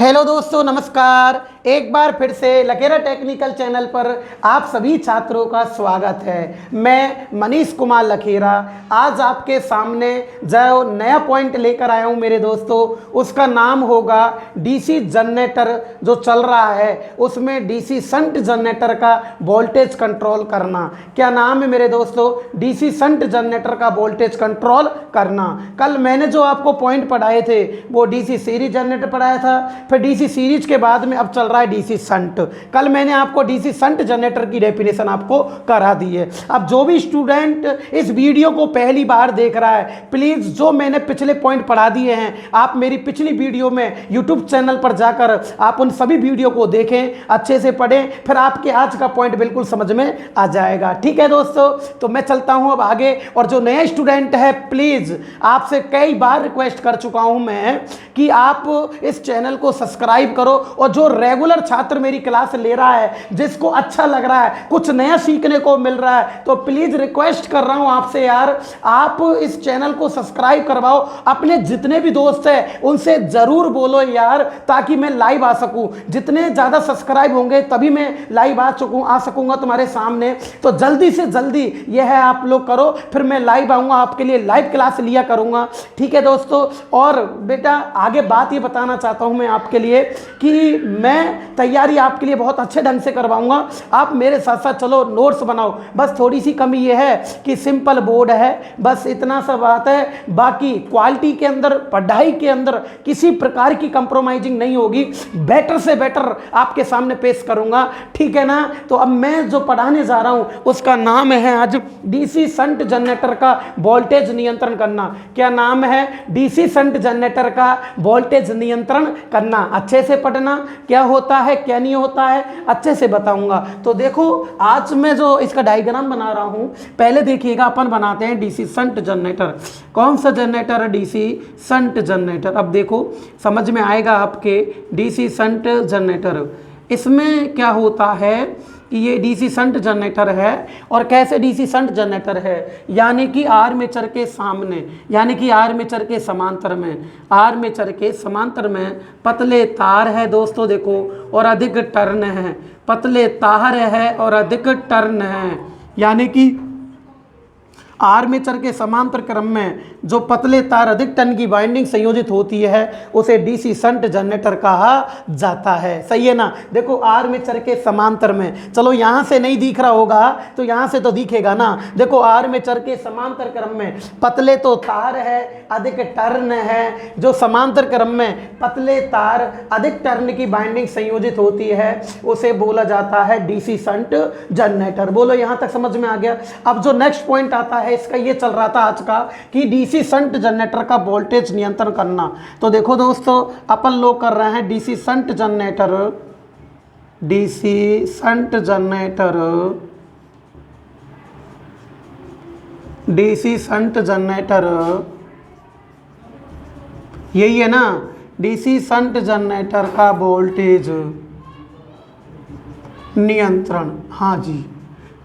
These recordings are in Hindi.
हेलो दोस्तों, नमस्कार। एक बार फिर से लकेरा टेक्निकल चैनल पर आप सभी छात्रों का स्वागत है। मैं मनीष कुमार लखेरा आज आपके सामने जो नया पॉइंट लेकर आया हूं मेरे दोस्तों, उसका नाम होगा डीसी जनरेटर जो चल रहा है उसमें डीसी शंट जनरेटर का वोल्टेज कंट्रोल करना। क्या नाम है मेरे दोस्तों? डीसी शंट जनरेटर का वोल्टेज कंट्रोल करना। कल मैंने जो आपको पॉइंट पढ़ाए थे वो डीसी सीरीज जनरेटर पढ़ाया था, फिर डीसी सीरीज के बाद में अब चल रहा है डीसी शंट। कल मैंने आपको डीसी शंट जनरेटर की डेफिनेशन आपको करा दी है। अब जो भी स्टूडेंट इस वीडियो को पहली बार देख रहा है, प्लीज जो मैंने पिछले पॉइंट पढ़ा दिए हैं आप मेरी पिछली वीडियो में यूट्यूब चैनल पर जाकर आप उन सभी वीडियो को देखें, अच्छे से पढ़ें, फिर आपके आज का पॉइंट बिल्कुल समझ में आ जाएगा। ठीक है दोस्तों, तो मैं चलता हूं अब आगे। और जो नए स्टूडेंट है, प्लीज आपसे कई बार रिक्वेस्ट कर चुका हूं मैं कि आप इस चैनल को सब्सक्राइब करो, और जो रेगुलर छात्र मेरी क्लास ले रहा है, जिसको अच्छा लग रहा है, कुछ नया सीखने को मिल रहा है, तो प्लीज रिक्वेस्ट कर रहा हूं आपसे यार, आप इस चैनल को सब्सक्राइब करवाओ। अपने जितने भी दोस्त हैं उनसे जरूर बोलो यार, ताकि मैं लाइव आ सकूं। जितने ज्यादा सब्सक्राइब होंगे तभी मैं लाइव आ सकूंगा तुम्हारे सामने। तो जल्दी से जल्दी यह है आप लोग करो, फिर मैं लाइव आऊंगा, आपके लिए लाइव क्लास लिया करूंगा। ठीक है दोस्तों, और बेटा आगे बात ये बताना चाहता हूं मैं आपके लिए कि मैं तैयारी आपके लिए बहुत अच्छे ढंग से करवाऊंगा। आप मेरे साथ साथ चलो, नोट्स बनाओ। बस थोड़ी सी कमी ये है कि सिंपल बोर्ड है, बस इतना सा बात है। बाकी क्वालिटी के अंदर, पढ़ाई के अंदर किसी प्रकार की कंप्रोमाइजिंग नहीं होगी, बेटर से बेटर आपके सामने पेश करूंगा। ठीक है ना? तो अब मैं जो पढ़ाने जा रहा हूं उसका नाम है आज डीसी शंट जनरेटर का वोल्टेज नियंत्रण करना। क्या नाम है? डीसी शंट जनरेटर का वोल्टेज नियंत्रण करना। अच्छे से पढ़ना, क्या होता है क्या नहीं होता है अच्छे से बताऊंगा। तो देखो, आज मैं जो इसका डायग्राम बना रहा हूं, पहले देखिएगा। अपन बनाते हैं डीसी शंट जनरेटर। कौन सा जनरेटर है? DC shunt generator. अब देखो समझ में आएगा आपके, डीसी शंट जनरेटर। इसमें क्या होता है कि ये डीसी शंट जनरेटर है। और कैसे डीसी शंट जनरेटर है? यानी कि आर्मेचर के सामने, यानी कि आर्मेचर के समांतर में, आर्मेचर के समांतर में पतले तार है दोस्तों, देखो, और अधिक टर्न है। पतले तार है और अधिक टर्न है, यानी कि आर्मेचर के समांतर क्रम में जो पतले तार, अधिक टर्न की वाइंडिंग संयोजित होती है उसे डीसी शंट जनरेटर कहा जाता है। सही है ना? देखो, आर्मेचर के समांतर में, चलो यहां से नहीं दिख रहा होगा तो यहां से तो दिखेगा ना। देखो, आर्मेचर के समांतर क्रम में पतले तो तार है, अधिक टर्न है। जो समांतर क्रम में पतले तार, अधिक टर्न की वाइंडिंग संयोजित होती है उसे बोला जाता है डीसी शंट जनरेटर। बोलो, यहां तक समझ में आ गया? अब जो नेक्स्ट पॉइंट आता है इसका, ये चल रहा था आज का कि डीसी शंट जनरेटर का वोल्टेज नियंत्रण करना। तो देखो दोस्तों, अपन लोग कर रहे हैं DC shunt generator, DC shunt generator, DC shunt generator, यही है ना? डीसी शंट जनरेटर का वोल्टेज नियंत्रण। हाँ जी,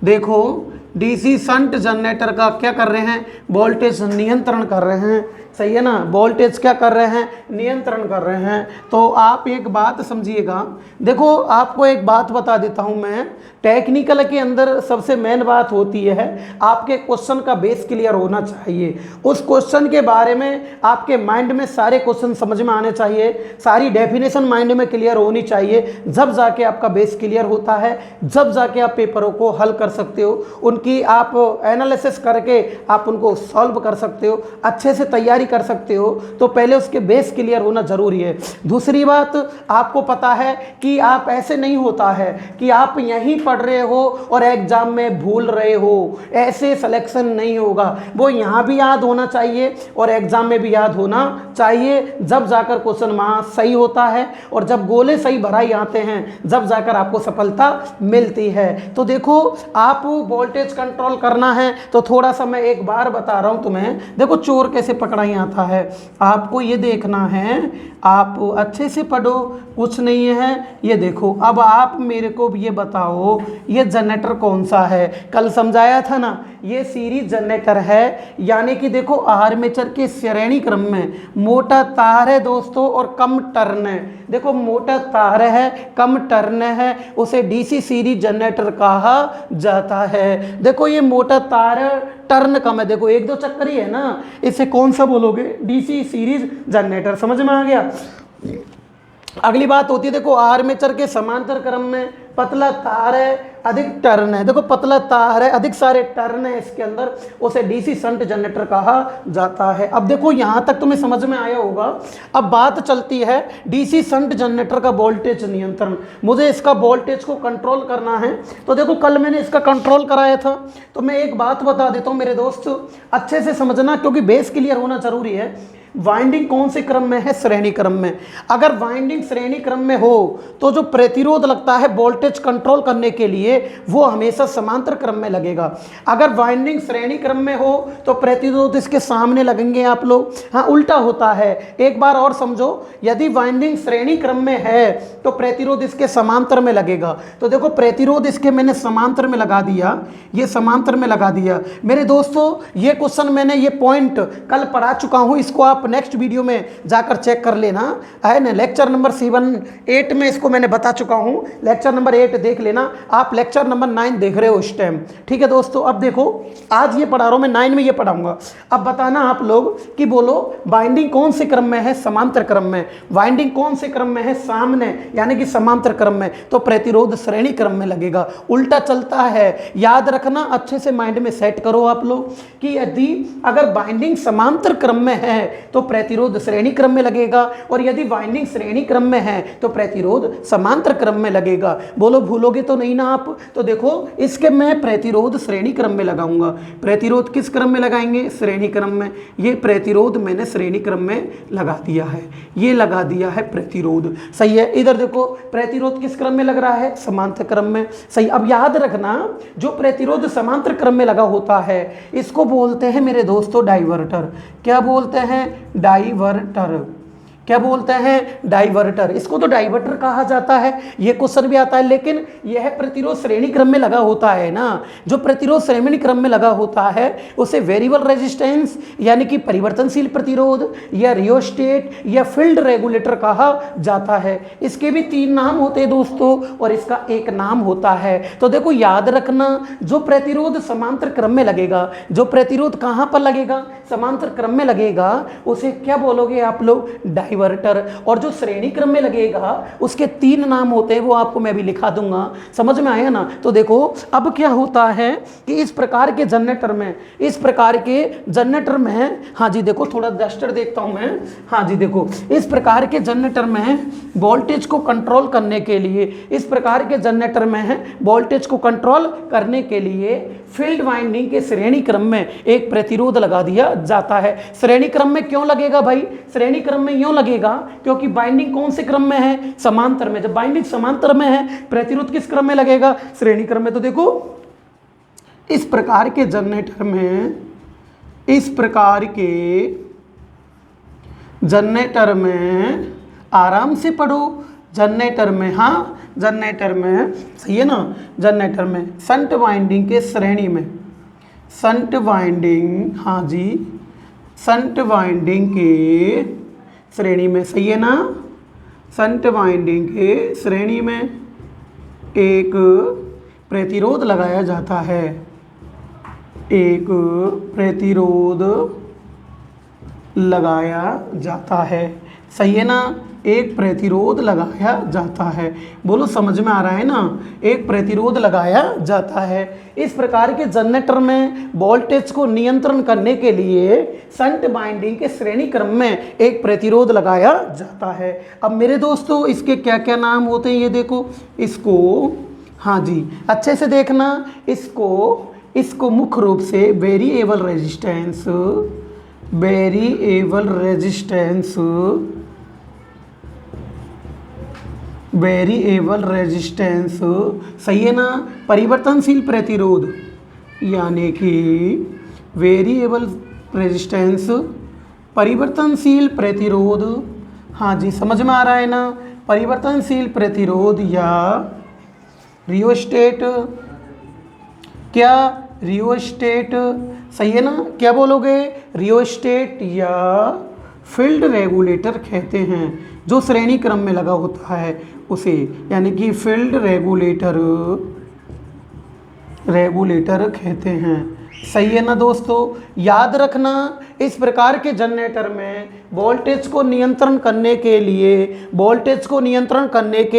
देखो, डीसी शंट जनरेटर का क्या कर रहे हैं? वोल्टेज नियंत्रण कर रहे हैं। सही है ना? वोल्टेज क्या कर रहे हैं? नियंत्रण कर रहे हैं। तो आप एक बात समझिएगा। देखो, आपको एक बात बता देता हूं मैं, टेक्निकल के अंदर सबसे मेन बात होती है आपके क्वेश्चन का बेस क्लियर होना चाहिए। उस क्वेश्चन के बारे में आपके माइंड में सारे क्वेश्चन समझ में आने चाहिए, सारी डेफिनेशन माइंड में क्लियर होनी चाहिए। जब जाके आपका बेस क्लियर होता है, जब जाके आप पेपरों को हल कर सकते हो, उनकी आप एनालिसिस करके आप उनको सॉल्व कर सकते हो, अच्छे से तैयारी कर सकते हो। तो पहले उसके बेस क्लियर होना जरूरी है। दूसरी बात, आपको पता है कि आप ऐसे नहीं होता है कि आप यहीं पढ़ रहे हो और एग्जाम में भूल रहे हो, ऐसे सिलेक्शन नहीं होगा। वो यहाँ भी याद होना चाहिए और एग्जाम में भी याद होना चाहिए, जब जाकर क्वेश्चन वहाँ सही होता है और जब गोले सही भराई आते हैं, जब जाकर आपको सफलता मिलती है। तो देखो, आप वोल्टेज कंट्रोल करना है तो थोड़ा सा मैं एक बार बता रहा हूँ तुम्हें। देखो, चोर कैसे पकड़ा ही आता है। आपको ये देखना है, आप अच्छे से पढ़ो, कुछ नहीं है। ये देखो, अब आप मेरे को ये बताओ ये जनरेटर कौन सा है। कल समझाया था ना, ये सीरीज जनरेटर है, यानी कि देखो आर्मेचर के श्रेणी क्रम में मोटा तार है दोस्तों और कम टर्न है। देखो मोटा तार है, कम टर्न है, उसे डीसी सीरीज जनरेटर कहा जाता है। देखो ये मोटा तार है, टर्न कम है, देखो एक दो चक्कर ही है ना, इसे कौन सा बोलोगे? DC series generator. समझ में आ गया? अगली बात होती है, देखो आर्मेचर के समांतर क्रम में पतला तार है, अधिक टर्न है। देखो पतला तार है, अधिक सारे टर्न है इसके अंदर, उसे डीसी शंट जनरेटर कहा जाता है। अब देखो यहां तक तुम्हें समझ में आया होगा। अब बात चलती है डीसी शंट जनरेटर का वोल्टेज नियंत्रण। मुझे इसका वोल्टेज को कंट्रोल करना है, तो देखो कल मैंने इसका कंट्रोल कराया था। तो मैं एक बात बता देता हूं मेरे दोस्त, अच्छे से समझना, क्योंकि बेस क्लियर होना जरूरी है। वाइंडिंग कौन से क्रम में है? श्रेणी क्रम में। अगर वाइंडिंग श्रेणी क्रम में हो तो जो प्रतिरोध लगता है वोल्टेज कंट्रोल करने के लिए वो हमेशा समांतर क्रम में लगेगा। अगर वाइंडिंग श्रेणी क्रम में हो तो प्रतिरोध इसके सामने लगेंगे आप लोग। हाँ, उल्टा होता है। एक बार और समझो, यदि वाइंडिंग श्रेणी क्रम में है तो प्रतिरोध इसके समांतर में लगेगा। तो देखो प्रतिरोध इसके मैंने समांतर में लगा दिया, ये समांतर में लगा दिया। मेरे दोस्तों ये क्वेश्चन मैंने ये पॉइंट कल पढ़ा चुका हूँ, इसको आप नेक्स्ट वीडियो में जाकर चेक कर लेना है ना। लेक्चर नंबर 7-8 में इसको मैंने बता चुका हूं, लेक्चर नंबर 8 देख लेना। आप लेक्चर नंबर 9 देख रहे हो इस टाइम, ठीक है दोस्तों। अब देखो आज ये पढ़ा रहा हूं मैं, 9 में ये पढ़ाऊंगा। अब बताना आप लोग कि बोलो बाइंडिंग कौन से क्रम में है? समांतर क्रम में। वाइंडिंग कौन से क्रम में है? सामने, यानी कि समांतर क्रम में। तो प्रतिरोध श्रेणी क्रम में लगेगा। उल्टा चलता है, याद रखना, अच्छे से माइंड में सेट करो आप लोग कि यदि अगर बाइंडिंग समांतर क्रम में है तो प्रतिरोध श्रेणी क्रम में लगेगा, और यदि वाइंडिंग श्रेणी क्रम में है तो प्रतिरोध समांतर क्रम में लगेगा। बोलो भूलोगे तो नहीं ना आप? तो देखो इसके मैं प्रतिरोध श्रेणी क्रम में लगाऊंगा। प्रतिरोध किस क्रम में लगाएंगे? श्रेणी क्रम में। ये प्रतिरोध मैंने श्रेणी क्रम में लगा दिया है, ये लगा दिया है प्रतिरोध, सही है। इधर देखो प्रतिरोध किस क्रम में लग रहा है? समांतर क्रम में, सही। अब याद रखना, जो प्रतिरोध समांतर क्रम में लगा होता है इसको बोलते हैं मेरे दोस्तों डाइवर्टर। क्या बोलते हैं? डाइवर्टर। क्या बोलते हैं? डाइवर्टर। इसको तो डाइवर्टर कहा जाता है, ये क्वेश्चन भी आता है। लेकिन यह प्रतिरोध श्रेणी क्रम में लगा होता है ना, जो प्रतिरोध श्रेणी क्रम में लगा होता है उसे वेरिएबल रेजिस्टेंस यानी कि परिवर्तनशील प्रतिरोध या रियोस्टेट या फील्ड रेगुलेटर कहा जाता है। इसके भी 3 नाम होते हैं दोस्तों, और इसका एक नाम होता है। तो देखो याद रखना, जो प्रतिरोध समांतर क्रम में लगेगा, जो प्रतिरोध कहां पर लगेगा? समांतर क्रम में लगेगा, उसे क्या बोलोगे आप लोग? डाइवर्टर। और जो श्रेणी क्रम में लगेगा उसके 3 नाम होते हैं, वो आपको मैं भी लिखा दूंगा। समझ में आया ना? तो देखो अब क्या होता है कि इस प्रकार के जनरेटर में, इस प्रकार के जनरेटर में, हाँ जी देखो थोड़ा डस्टर देखता हूं मैं, हाँ जी देखो इस प्रकार के जनरेटर में वोल्टेज को कंट्रोल करने के लिए, इस प्रकार के जनरेटर में है वोल्टेज को कंट्रोल करने के लिए फील्ड वाइंडिंग के श्रेणी क्रम में एक प्रतिरोध लगा दिया जाता है। श्रेणी क्रम में क्यों लगेगा भाई? श्रेणी क्रम में यूं लगेगा क्योंकि बाइंडिंग कौन से क्रम में है? समांतर में। जब बाइंडिंग समांतर में है, प्रतिरोध किस क्रम में लगेगा? श्रेणी क्रम में। तो देखो इस प्रकार के जनरेटर में, इस प्रकार के जनरेटर में आराम से पढ़ो। जनरेटर में, हाँ जनरेटर में, सही है ना, जनरेटर में शंट वाइंडिंग के श्रेणी में, शंट वाइंडिंग, हाँ जी शंट वाइंडिंग के श्रेणी में, सही है ना, शंट वाइंडिंग के श्रेणी में एक प्रतिरोध लगाया जाता है, एक प्रतिरोध लगाया जाता है, सही है ना, एक प्रतिरोध लगाया जाता है। बोलो समझ में आ रहा है ना? एक प्रतिरोध लगाया जाता है। इस प्रकार के जनरेटर में वोल्टेज को नियंत्रण करने के लिए शंट वाइंडिंग के श्रेणी क्रम में एक प्रतिरोध लगाया जाता है। अब मेरे दोस्तों इसके क्या क्या नाम होते हैं ये देखो, इसको, हाँ जी अच्छे से देखना, इसको मुख्य रूप से variable resistance, variable resistance, variable resistance, सही है ना, परिवर्तनशील प्रतिरोध यानी कि वेरिएबल रेजिस्टेंस, परिवर्तनशील प्रतिरोध, हाँ जी समझ में आ रहा है ना, परिवर्तनशील प्रतिरोध या रियोस्टेट, क्या रियोस्टेट, सही है ना, क्या बोलोगे, रियोस्टेट या फील्ड रेगुलेटर कहते हैं। जो श्रेणी क्रम में लगा होता है उसे, यानी कि फील्ड रेगुलेटर कहते हैं। सही है ना दोस्तों। याद रखना, इस प्रकार के जनरेटर में वोल्टेज को नियंत्रण करने के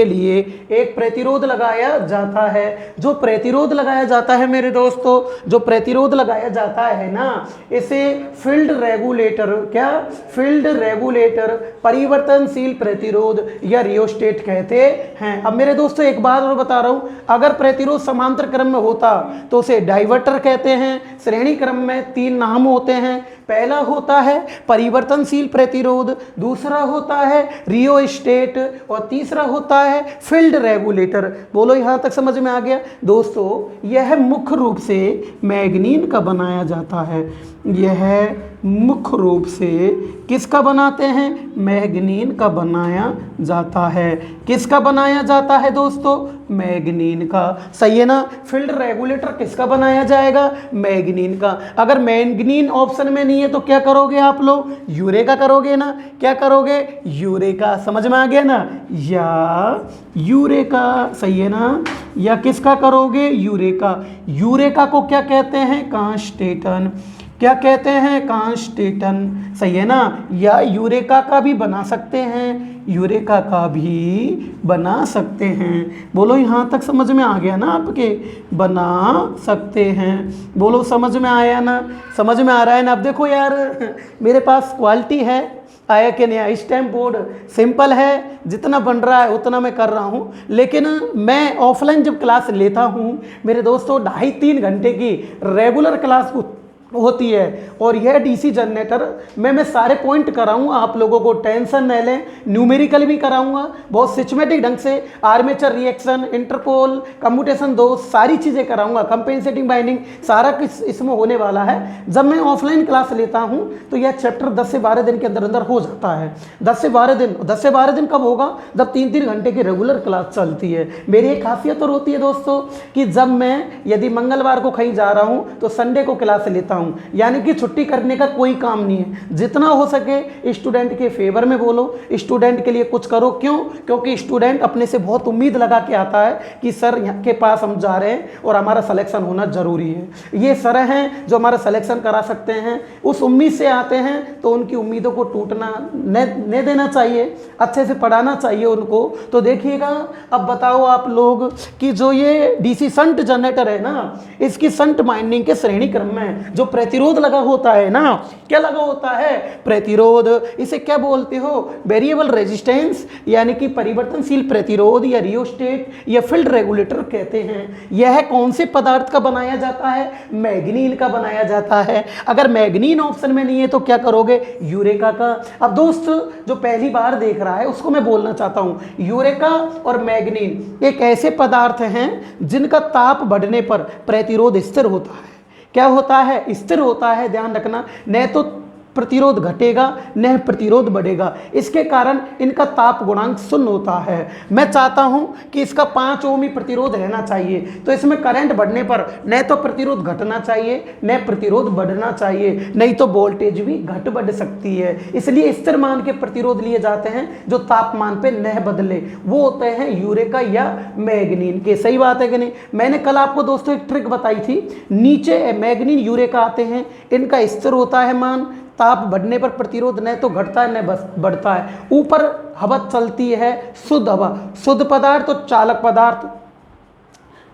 लिए एक प्रतिरोध लगाया जाता है। जो प्रतिरोध लगाया जाता है मेरे दोस्तों, जो प्रतिरोध लगाया जाता है ना, इसे फील्ड रेगुलेटर, क्या, फील्ड रेगुलेटर, परिवर्तनशील प्रतिरोध या रियोस्टेट कहते हैं। अब मेरे दोस्तों एक बात और बता रहा हूं, अगर प्रतिरोध समांतर क्रम में होता तो उसे डाइवर्टर कहते हैं। श्रेणी क्रम में 3 नाम होते हैं, पहला होता है परिवर्तनशील प्रतिरोध, दूसरा होता है रियोस्टेट और तीसरा होता है फील्ड रेगुलेटर। बोलो यहां तक समझ में आ गया दोस्तों। यह मुख्य रूप से मैग्नीन का बनाया जाता है, यह मुख्य रूप से किसका बनाते हैं, मैग्नीन का बनाया जाता है। किसका बनाया जाता है दोस्तों, मैग्नीन का। सही है ना। फील्ड रेगुलेटर किसका बनाया जाएगा, मैग्नीन का। अगर मैग्नीन ऑप्शन में नहीं है तो क्या करोगे आप लोग, यूरेका करोगे ना। क्या करोगे, यूरेका। समझ में आ गया ना, या यूरेका, सही है ना, या किसका करोगे, यूरेका। यूरेका को क्या कहते हैं, कांस्टेटन। क्या कहते हैं, कांस्टेटन। सही है ना। या यूरेका का भी बना सकते हैं, यूरेका का भी बना सकते हैं। बोलो यहाँ तक समझ में आ गया ना आपके, बना सकते हैं। बोलो समझ में आया ना, समझ में आ रहा है ना। अब देखो यार, मेरे पास क्वालिटी है, आया कि नहीं, इस टाइम बोर्ड सिंपल है, जितना बन रहा है उतना मैं कर रहा हूँ। लेकिन मैं ऑफलाइन जब क्लास लेता हूँ मेरे दोस्तों, 2.5-3 घंटे की रेगुलर क्लास होती है, और यह डीसी जनरेटर में मैं सारे पॉइंट कराऊंगा आप लोगों को, टेंशन न लें। न्यूमेरिकल भी कराऊंगा बहुत सिस्टमेटिक ढंग से, आर्मेचर रिएक्शन, इंटरपोल, कम्यूटेशन दोष, सारी चीज़ें कराऊंगा, कंपेंसेटिंग बाइंडिंग, सारा कुछ इसमें होने वाला है। जब मैं ऑफलाइन क्लास लेता हूं तो यह चैप्टर 10 से 12 दिन के अंदर अंदर हो जाता है। 10 से 12 दिन कब होगा, जब 3-3 घंटे की रेगुलर क्लास चलती है। मेरी एक खासियत और होती है दोस्तों कि जब मैं यदि मंगलवार को कहीं जा रहा हूं तो संडे को क्लास लेता हूं, यानी कि छुट्टी करने का कोई काम नहीं है। जितना हो सके स्टूडेंट के फेवर में बोलो, स्टूडेंट के लिए कुछ करो। क्यों, क्योंकि स्टूडेंट अपने से बहुत उम्मीद लगा के आता है कि सर यहाँ के पास हम जा रहे हैं और हमारा सिलेक्शन होना जरूरी है। ये सर हैं जो हमारा सिलेक्शन करा सकते हैं, उस उम्मीद से आते हैं, तो उनकी उम्मीदों को टूटना नहीं देना चाहिए, अच्छे से पढ़ाना चाहिए उनको। तो देखिएगा, अब बताओ आप लोग कि जो ये डीसी शंट जनरेटर है ना, इसकी शंट वाइंडिंग के श्रेणी क्रम में जो प्रतिरोध लगा होता है ना, क्या लगा होता है, प्रतिरोध। इसे क्या बोलते हो, वेरिएबल रेजिस्टेंस, यानी कि परिवर्तनशील प्रतिरोध या रियोस्टेट या फील्ड रेगुलेटर कहते हैं। यह कौन से पदार्थ का बनाया जाता है, मैग्नीन का बनाया जाता है। अगर मैग्नीन ऑप्शन में नहीं है तो क्या करोगे, यूरेका का। अब दोस्त जो पहली बार देख रहा है उसको मैं बोलना चाहता हूं, यूरेका और मैग्नीन एक ऐसे पदार्थ हैं जिनका ताप बढ़ने पर प्रतिरोध स्थिर होता है। क्या होता है, स्थिर होता है। ध्यान रखना, न तो प्रतिरोध घटेगा न प्रतिरोध बढ़ेगा, इसके कारण इनका ताप गुणांक 0 होता है। मैं चाहता हूं कि इसका 5 ओम ही प्रतिरोध रहना चाहिए, तो इसमें करंट बढ़ने पर न तो प्रतिरोध घटना चाहिए न प्रतिरोध बढ़ना चाहिए, नहीं तो वोल्टेज भी घट बढ़ सकती है। इसलिए स्थिर मान के प्रतिरोध लिए जाते हैं जो तापमान पे न बदले, वो होते हैं यूरेका या मैग्नीन के। सही बात है कि नहीं। मैंने कल आपको दोस्तों एक ट्रिक बताई थी, नीचे मैग्नीन यूरेका आते हैं, इनका स्थिर होता है मान, ताप बढ़ने पर प्रतिरोध न तो घटता है न बस बढ़ता है। ऊपर हवा चलती है, शुद्ध हवा, शुद्ध पदार्थ और चालक पदार्थ,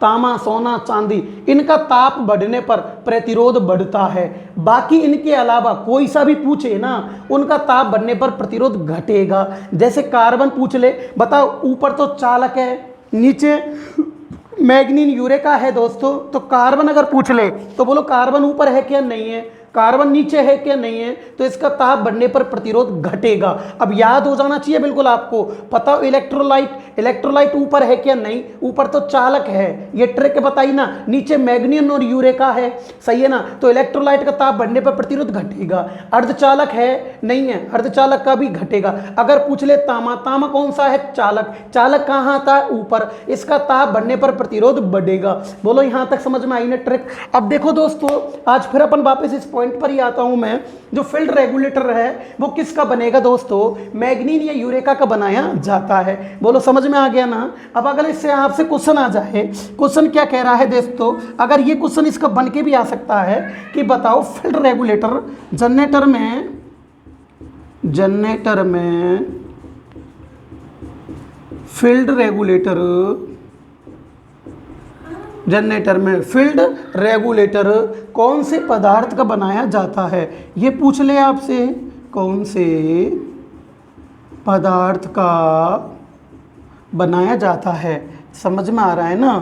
तांबा, सोना, चांदी, इनका ताप बढ़ने पर प्रतिरोध बढ़ता है। बाकी इनके अलावा कोई सा भी पूछे ना, उनका ताप बढ़ने पर प्रतिरोध घटेगा। जैसे कार्बन पूछ ले, बताओ ऊपर तो चालक है, नीचे मैग्नीन यूरेका है दोस्तों, तो कार्बन अगर पूछ ले तो बोलो कार्बन ऊपर है क्या, नहीं है। कार्बन नीचे है क्या नहीं है, तो इसका ताप बढ़ने पर प्रतिरोध घटेगा। अब याद हो जाना चाहिए बिल्कुल आपको, पता हो इलेक्ट्रोलाइट ऊपर है क्या नहीं, ऊपर तो चालक है, ये ट्रिक बताई ना, नीचे मैग्नीशियम और यूरेका है, सही है ना, तो इलेक्ट्रोलाइट का ताप बढ़ने पर प्रतिरोध घटेगा। अर्धचालक है नहीं है, अर्धचालक का भी घटेगा। अगर पूछ ले तामा कौन सा है, चालक कहाँ आता है, ऊपर, इसका ताप बढ़ने पर प्रतिरोध बढ़ेगा। बोलो यहां तक समझ में आई ना ट्रिक। अब देखो दोस्तों, आज फिर अपन वापस इस पॉइंट पर ही आता हूं मैं, जो फील्ड रेगुलेटर है वो किसका बनेगा दोस्तों, मैग्नीन या यूरेका का बनाया जाता है। बोलो समझ में आ गया ना। अब अगर इससे आपसे क्वेश्चन आ जाए, क्वेश्चन क्या कह रहा है दोस्तों, अगर ये क्वेश्चन इसका बन के भी आ सकता है कि बताओ फील्ड रेगुलेटर जनरेटर में फील्ड रेगुलेटर कौन से पदार्थ का बनाया जाता है, ये पूछ ले आपसे, कौन से पदार्थ का बनाया जाता है। समझ में आ रहा है ना,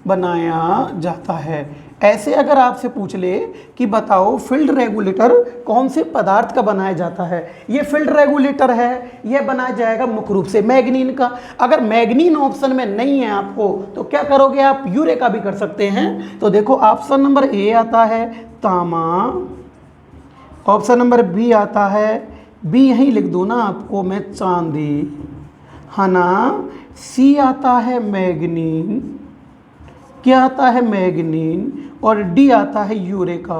बनाया जाता है। ऐसे अगर आपसे पूछ ले कि बताओ फील्ड रेगुलेटर कौन से पदार्थ का बनाया जाता है, ये फील्ड रेगुलेटर है, ये बनाया जाएगा मुख्य रूप से मैग्नीन का। अगर मैग्नीन ऑप्शन में नहीं है आपको तो क्या करोगे आप, यूरेका भी कर सकते हैं। तो देखो ऑप्शन नंबर ए आता है तामा, ऑप्शन नंबर बी आता है, बी यहीं लिख दूँ ना आपको मैं, चांदी, है ना। सी आता है मैग्नीन, क्या आता है मैग्नीन, और डी आता है यूरेका।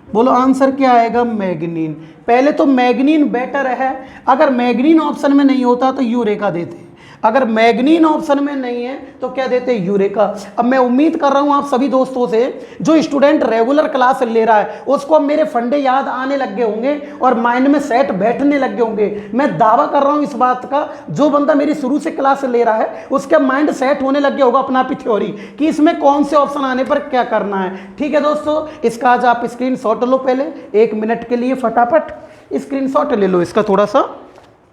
बोलो आंसर क्या आएगा, मैग्नीन। पहले तो मैग्नीन बेटर है, अगर मैग्नीन ऑप्शन में नहीं होता तो यूरेका देते, अगर मैग्नीन ऑप्शन में नहीं है तो क्या देते, यूरेका। अब मैं उम्मीद कर रहा हूं आप सभी दोस्तों से, जो स्टूडेंट रेगुलर क्लास ले रहा है उसको अब मेरे फंडे याद आने लग गए होंगे और माइंड में सेट बैठने लग गए होंगे। मैं दावा कर रहा हूं इस बात का, जो बंदा मेरी शुरू से क्लास ले रहा है उसका माइंड सेट होने लग गया होगा अपना भी थ्योरी कि इसमें कौन से ऑप्शन आने पर क्या करना है। ठीक है दोस्तों, इसका आज आप स्क्रीन शॉट लो, पहले 1 मिनट के लिए फटाफट स्क्रीन शॉट ले लो इसका थोड़ा सा।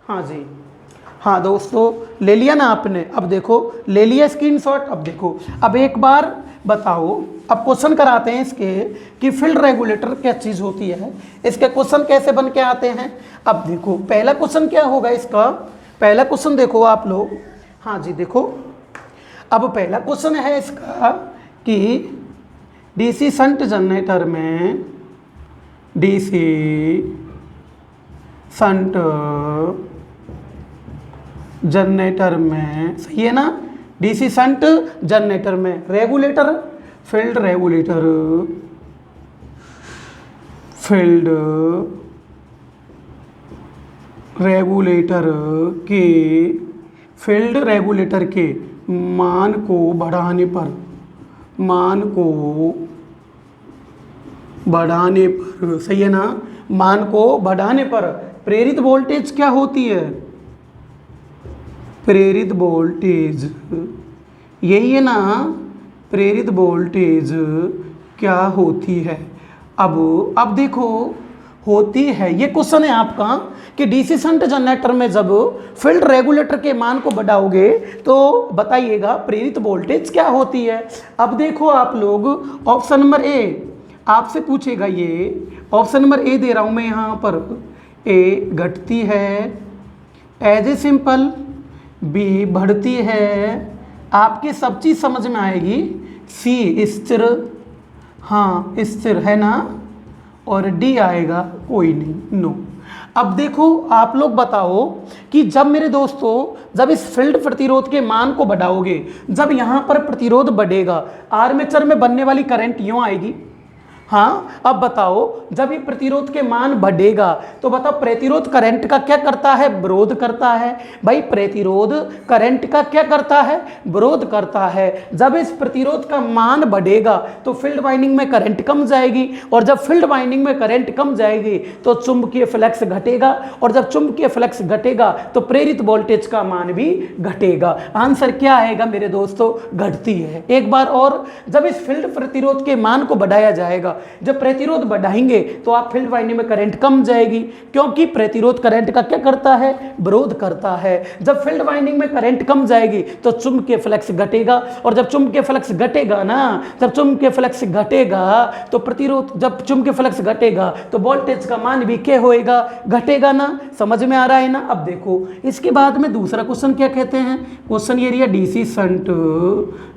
हाँ जी, हाँ दोस्तों ले लिया ना आपने। अब देखो ले लिया स्क्रीनशॉट। अब देखो, अब एक बार बताओ, अब क्वेश्चन कराते हैं इसके कि फील्ड रेगुलेटर क्या चीज़ होती है, इसके क्वेश्चन कैसे बन के आते हैं। अब देखो पहला क्वेश्चन क्या होगा इसका, पहला क्वेश्चन देखो आप लोग, हाँ जी देखो, अब पहला क्वेश्चन है इसका कि डीसी शंट जनरेटर में, डीसी शंट जनरेटर में, सही है ना, डीसी शंट जनरेटर में regulator, field regulator, field regulator के, फील्ड रेगुलेटर के मान को बढ़ाने पर, मान को बढ़ाने पर, सही है ना, मान को बढ़ाने पर प्रेरित वोल्टेज क्या होती है, प्रेरित वोल्टेज, यही है ना, प्रेरित वोल्टेज क्या होती है। अब देखो होती है, ये क्वेश्चन है आपका कि डीसी शंट जनरेटर में जब फील्ड रेगुलेटर के मान को बढ़ाओगे तो बताइएगा प्रेरित वोल्टेज क्या होती है। अब देखो आप लोग, ऑप्शन नंबर ए आपसे पूछेगा, ये ऑप्शन नंबर ए दे रहा हूं मैं यहाँ पर, ए घटती है एज ए सिंपल, बी बढ़ती है, आपकी सब चीज़ समझ में आएगी, सी स्थिर, हाँ स्थिर है ना, और डी आएगा कोई नहीं, नो। अब देखो आप लोग बताओ कि जब मेरे दोस्तों, जब इस फील्ड प्रतिरोध के मान को बढ़ाओगे, जब यहाँ पर प्रतिरोध बढ़ेगा, आर्मेचर में बनने वाली करंट यूँ आएगी, हाँ। अब बताओ जब ये प्रतिरोध के मान बढ़ेगा तो बताओ प्रतिरोध करंट का क्या करता है, विरोध करता है। भाई प्रतिरोध करंट का क्या करता है, विरोध करता है। जब इस प्रतिरोध का मान बढ़ेगा तो फील्ड वाइंडिंग में करंट कम जाएगी, और जब फील्ड वाइंडिंग में करंट कम जाएगी तो चुंबकीय फ्लक्स घटेगा, और जब चुंबकीय फ्लक्स घटेगा तो प्रेरित वोल्टेज का मान भी घटेगा। आंसर क्या आएगा मेरे दोस्तों, घटती है। एक बार और, जब इस फील्ड प्रतिरोध के मान को बढ़ाया जाएगा जब प्रतिरोध बढ़ाएंगे तो आप फील्ड वाइंडिंग में करंट कम जाएगी, क्योंकि प्रतिरोध करंट का क्या करता है, विरोध करता है। जब फील्ड वाइंडिंग में करंट कम जाएगी तो चुंबकीय फ्लक्स घटेगा, और जब चुंबकीय फ्लक्स घटेगा ना, जब चुंबकीय फ्लक्स घटेगा तो प्रतिरोध, जब चुंबकीय फ्लक्स घटेगा तो वोल्टेज का मान भी क्या होएगा, घटेगा ना। समझ में आ रहा है ना। अब देखो इसके बाद में दूसरा क्वेश्चन क्या कहते हैं, क्वेश्चन ये डीसी शंट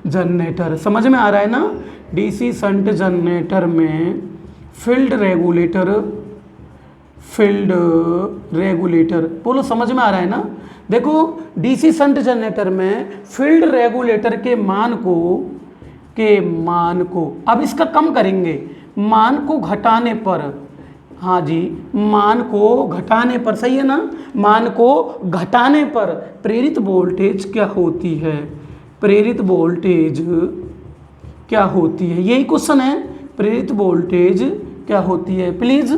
जनरेटर। समझ में आ रहा है ना। डीसी शंट जनरेटर में फील्ड रेगुलेटर बोलो, समझ में आ रहा है ना। देखो डीसी शंट जनरेटर में फील्ड रेगुलेटर के मान को अब इसका कम करेंगे, मान को घटाने पर, हाँ जी, मान को घटाने पर, सही है ना, मान को घटाने पर प्रेरित वोल्टेज क्या होती है, प्रेरित वोल्टेज क्या होती है, यही क्वेश्चन है, प्रेरित वोल्टेज क्या होती है। प्लीज़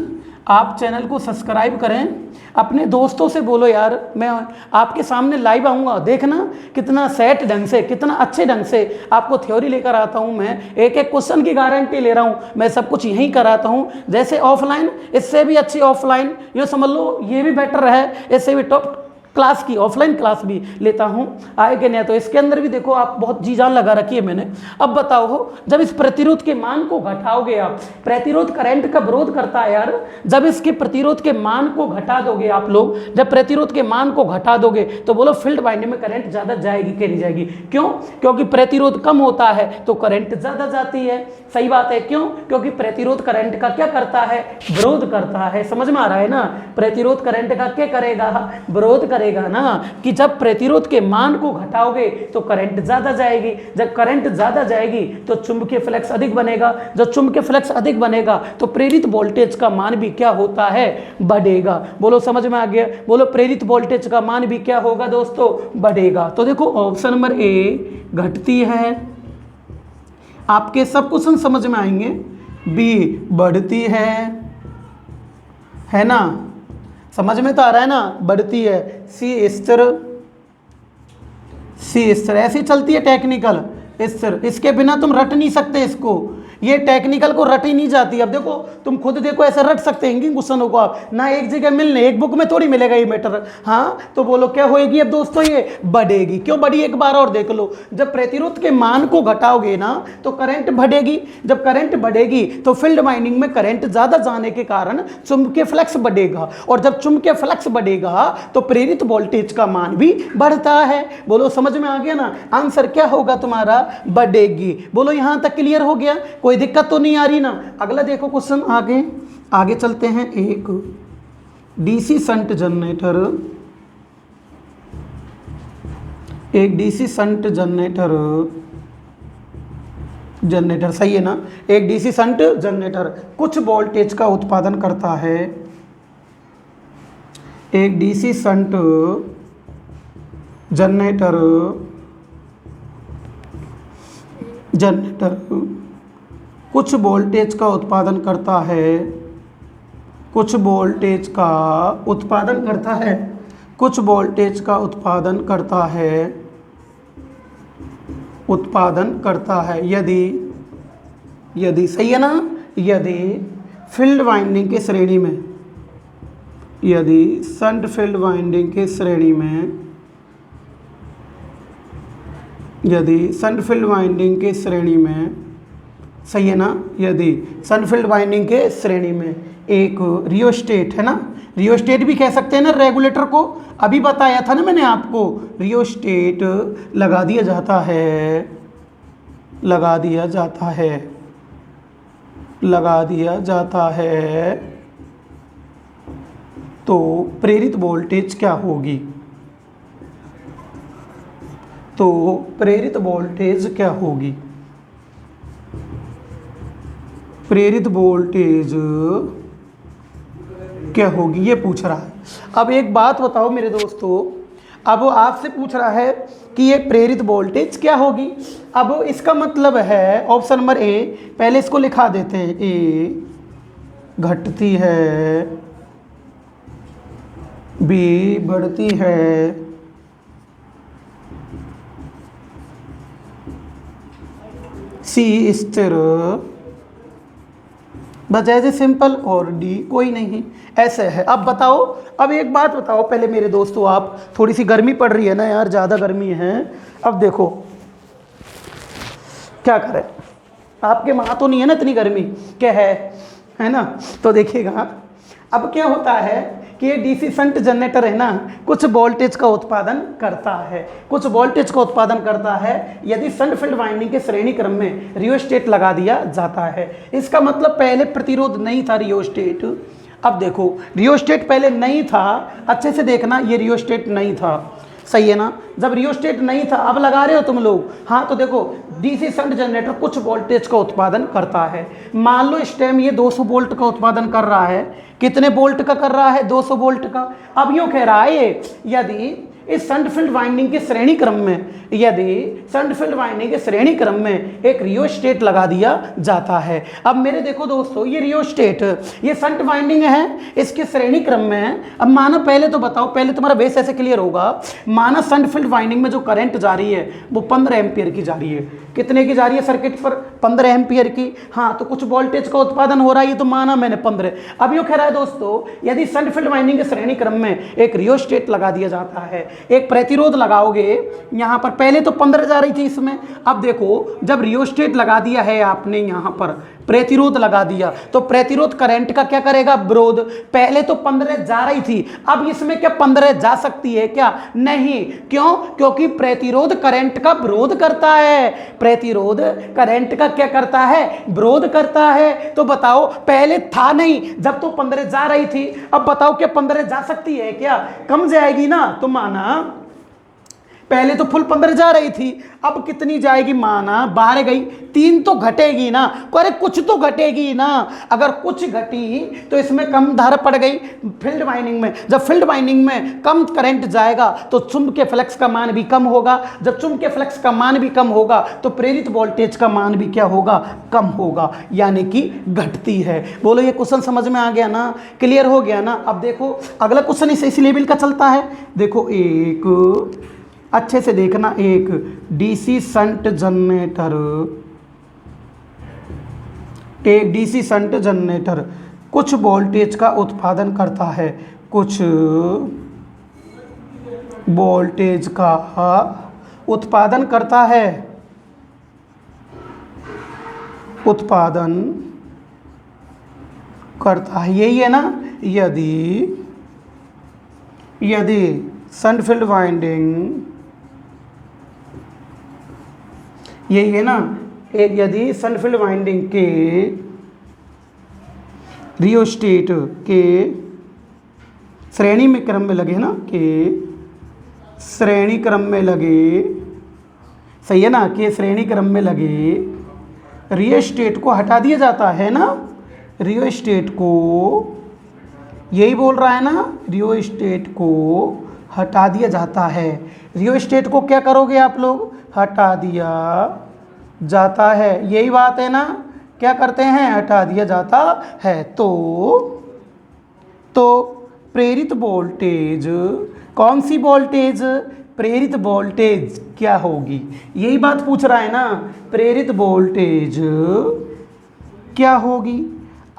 आप चैनल को सब्सक्राइब करें, अपने दोस्तों से बोलो यार मैं आपके सामने लाइव आऊँगा, देखना कितना सेट ढंग से, कितना अच्छे ढंग से आपको थ्योरी लेकर आता हूँ। मैं एक एक क्वेश्चन की गारंटी ले रहा हूँ, मैं सब कुछ यहीं कराता हूँ। जैसे ऑफलाइन, इससे भी अच्छी ऑफलाइन, ये समझ लो ये भी बेटर है, इससे भी टॉप क्लास की ऑफलाइन क्लास भी लेता हूँ, आए कि नहीं। तो इसके अंदर भी देखो आप बहुत जी जान लगा रखी है मैंने। अब बताओ हो, जब इस प्रतिरोध के मान को घटाओगे आप, प्रतिरोध करंट का विरोध करता है यार, जब इसके प्रतिरोध के मान को घटा दोगे आप लोग, जब प्रतिरोध के मान को घटा दोगे तो बोलो फील्ड वाइंडिंग में करंट ज़्यादा जाएगी कि नहीं जाएगी। क्यों? क्योंकि प्रतिरोध कम होता है तो करंट ज़्यादा जाती है। सही बात है। क्यों? क्योंकि प्रतिरोध करंट का क्या करता है, विरोध करता है। समझ में आ रहा है ना। प्रतिरोध करंट का क्या करेगा, विरोध करेगा ना, कि जब प्रतिरोध के मान को घटाओगे तो करंट ज्यादा जाएगी, जब करंट ज्यादा जाएगी तो चुंबकीय फ्लक्स अधिक बनेगा, जब चुंबकीय फ्लक्स अधिक बनेगा तो प्रेरित वोल्टेज का मान भी क्या होता है, बढ़ेगा। बोलो समझ में आ गया। बोलो प्रेरित वोल्टेज का मान भी क्या होगा दोस्तों, बढ़ेगा। तो देखो ऑप्शन नंबर ए घटती है, आपके सब क्वेश्चन समझ में आएंगे। बी बढ़ती है ना, समझ में तो आ रहा है ना, बढ़ती है। सी स्थिर, ऐसी चलती है टेक्निकल स्थिर, इसके बिना तुम रट नहीं सकते इसको, ये टेक्निकल को रट ही नहीं जाती। अब देखो तुम खुद देखो, ऐसे रट सकते हैं इन क्वेश्चनों को आप ना, एक जगह मिलने, एक बुक में थोड़ी मिलेगा ये मैटर। हाँ तो बोलो क्या होएगी अब दोस्तों, ये बढ़ेगी। क्यों बढ़ी, एक बार और देख लो। जब प्रतिरोध के मान को घटाओगे ना तो करंट बढ़ेगी, जब करंट बढ़ेगी तो फील्ड वाइंडिंग में करंट ज्यादा जाने के कारण चुंबकीय फ्लक्स बढ़ेगा, और जब चुंबकीय फ्लक्स बढ़ेगा तो प्रेरित वोल्टेज का मान भी बढ़ता है। बोलो समझ में आ गया ना। आंसर क्या होगा तुम्हारा, बढ़ेगी। बोलो यहां तक क्लियर हो गया, कोई दिक्कत तो नहीं आ रही ना। अगला देखो क्वेश्चन, आगे चलते हैं। एक डीसी शंट जनरेटर, सही है ना। एक डीसी शंट जनरेटर कुछ वोल्टेज का उत्पादन करता है, एक डीसी शंट जनरेटर कुछ वोल्टेज का उत्पादन करता है, कुछ वोल्टेज का उत्पादन करता है, कुछ वोल्टेज का उत्पादन करता है, यदि सही है ना, यदि फील्ड वाइंडिंग के श्रेणी में, यदि शंट फील्ड वाइंडिंग के श्रेणी में, यदि शंट फील्ड वाइंडिंग के श्रेणी में, सही है ना, यदि शंट फील्ड वाइंडिंग के श्रेणी में एक रियोस्टेट है ना, रियोस्टेट भी कह सकते हैं ना रेगुलेटर को, अभी बताया था ना मैंने आपको, रियोस्टेट लगा दिया जाता है, तो प्रेरित वोल्टेज क्या होगी, तो प्रेरित वोल्टेज क्या होगी, प्रेरित वोल्टेज क्या होगी, ये पूछ रहा है। अब एक बात बताओ मेरे दोस्तों, अब आपसे पूछ रहा है कि ये प्रेरित वोल्टेज क्या होगी। अब इसका मतलब है ऑप्शन नंबर ए, पहले इसको लिखा देते हैं, ए घटती है, बी बढ़ती है, सी स्थिर, बस ऐसे सिंपल, और डी कोई नहीं, ऐसे है। अब बताओ, अब एक बात बताओ पहले मेरे दोस्तों, आप थोड़ी सी गर्मी पड़ रही है ना यार, ज़्यादा गर्मी है। अब देखो क्या करें, आपके वहाँ तो नहीं है ना इतनी गर्मी, क्या है ना। तो देखिएगा अब क्या होता है कि ये डीसी शंट जनरेटर है ना, कुछ वोल्टेज का उत्पादन करता है, कुछ वोल्टेज का उत्पादन करता है यदि शंट फील्ड वाइंडिंग के श्रेणी क्रम में रियोस्टेट लगा दिया जाता है। इसका मतलब पहले प्रतिरोध नहीं था रियोस्टेट। अब देखो रियोस्टेट पहले नहीं था, अच्छे से देखना, ये रियोस्टेट नहीं था, सही है ना। जब रियोस्टेट नहीं था, अब लगा रहे हो तुम लोग, हाँ तो देखो डीसी शंट जनरेटर कुछ वोल्टेज का उत्पादन करता है। मान लो इस टाइम ये 200 वोल्ट का उत्पादन कर रहा है, कितने वोल्ट का कर रहा है, 200 वोल्ट का। अब यूँ कह रहा है ये, यदि इस शंट फील्ड वाइंडिंग के श्रेणी क्रम में, यदि शंट फील्ड वाइंडिंग के श्रेणी क्रम में एक रियोस्टेट लगा दिया जाता है। अब मेरे देखो दोस्तों, ये रियोस्टेट, ये शंट वाइंडिंग है, इसके श्रेणी क्रम में है। अब माना, पहले तो बताओ, पहले तुम्हारा बेस ऐसे क्लियर होगा। माना शंट फील्ड वाइंडिंग में जो करंट जा रही है वो 15 एम्पियर की जा रही है। कितने की जा रही है सर्किट पर? 15 एम्पियर की। हाँ तो कुछ वोल्टेज का उत्पादन हो रहा है, ये तो माना मैंने 15। अब यूँ कह रहा है दोस्तों, यदि शंट फील्ड वाइंडिंग के श्रेणी क्रम में एक रियोस्टेट लगा दिया जाता है, एक प्रतिरोध लगाओगे यहाँ पर, पहले तो 15 जा रही थी इसमें। अब देखो जब रियोस्टेट लगा दिया है आपने, यहाँ पर प्रतिरोध लगा दिया, तो प्रतिरोध करंट का क्या करेगा? विरोध। पहले तो 15 जा रही थी, अब इसमें क्या 15 जा सकती है क्या? नहीं। क्यों? क्योंकि प्रतिरोध करंट का विरोध करता है। प्रतिरोध करंट का क्या करता है? विरोध करता है। तो बताओ, पहले था नहीं जब तो 15 जा रही थी, अब बताओ क्या 15 जा सकती है क्या? कम जाएगी ना। तो माना पहले तो फुल 15 जा रही थी, अब कितनी जाएगी? माना 12 गई, 3 तो घटेगी ना। अरे कुछ तो घटेगी ना। अगर कुछ घटी तो इसमें कम धारा पड़ गई फील्ड वाइंडिंग में। जब फील्ड वाइंडिंग में कम करंट जाएगा तो चुंबकीय फ्लक्स का मान भी कम होगा। जब चुंबकीय फ्लक्स का मान भी कम होगा तो प्रेरित वोल्टेज का मान भी क्या होगा? कम होगा, यानी कि घटती है। बोलो ये क्वेश्चन समझ में आ गया ना? क्लियर हो गया ना? अब देखो अगला क्वेश्चन इसी लेवल का चलता है। देखो एक अच्छे से देखना, एक डीसी शंट जनरेटर, एक डीसी शंट जनरेटर कुछ वोल्टेज का उत्पादन करता है, कुछ वोल्टेज का उत्पादन करता है, उत्पादन करता है, यही है ना। यदि शंट फील्ड वाइंडिंग, यही है ना, यदि शंट फील्ड वाइंडिंग के रियोस्टेट के श्रेणी में क्रम में लगे ना, के श्रेणी क्रम में लगे, सही है ना, के श्रेणी क्रम में लगे रियोस्टेट को हटा दिया जाता है ना। रियोस्टेट को, यही बोल रहा है ना, रियोस्टेट को हटा दिया जाता है। रियोस्टेट को क्या करोगे आप लोग? हटा दिया जाता है, यही बात है ना। क्या करते हैं? हटा दिया जाता है। तो प्रेरित वोल्टेज, कौन सी वोल्टेज? प्रेरित वोल्टेज क्या होगी? यही बात पूछ रहा है ना, प्रेरित वोल्टेज क्या होगी?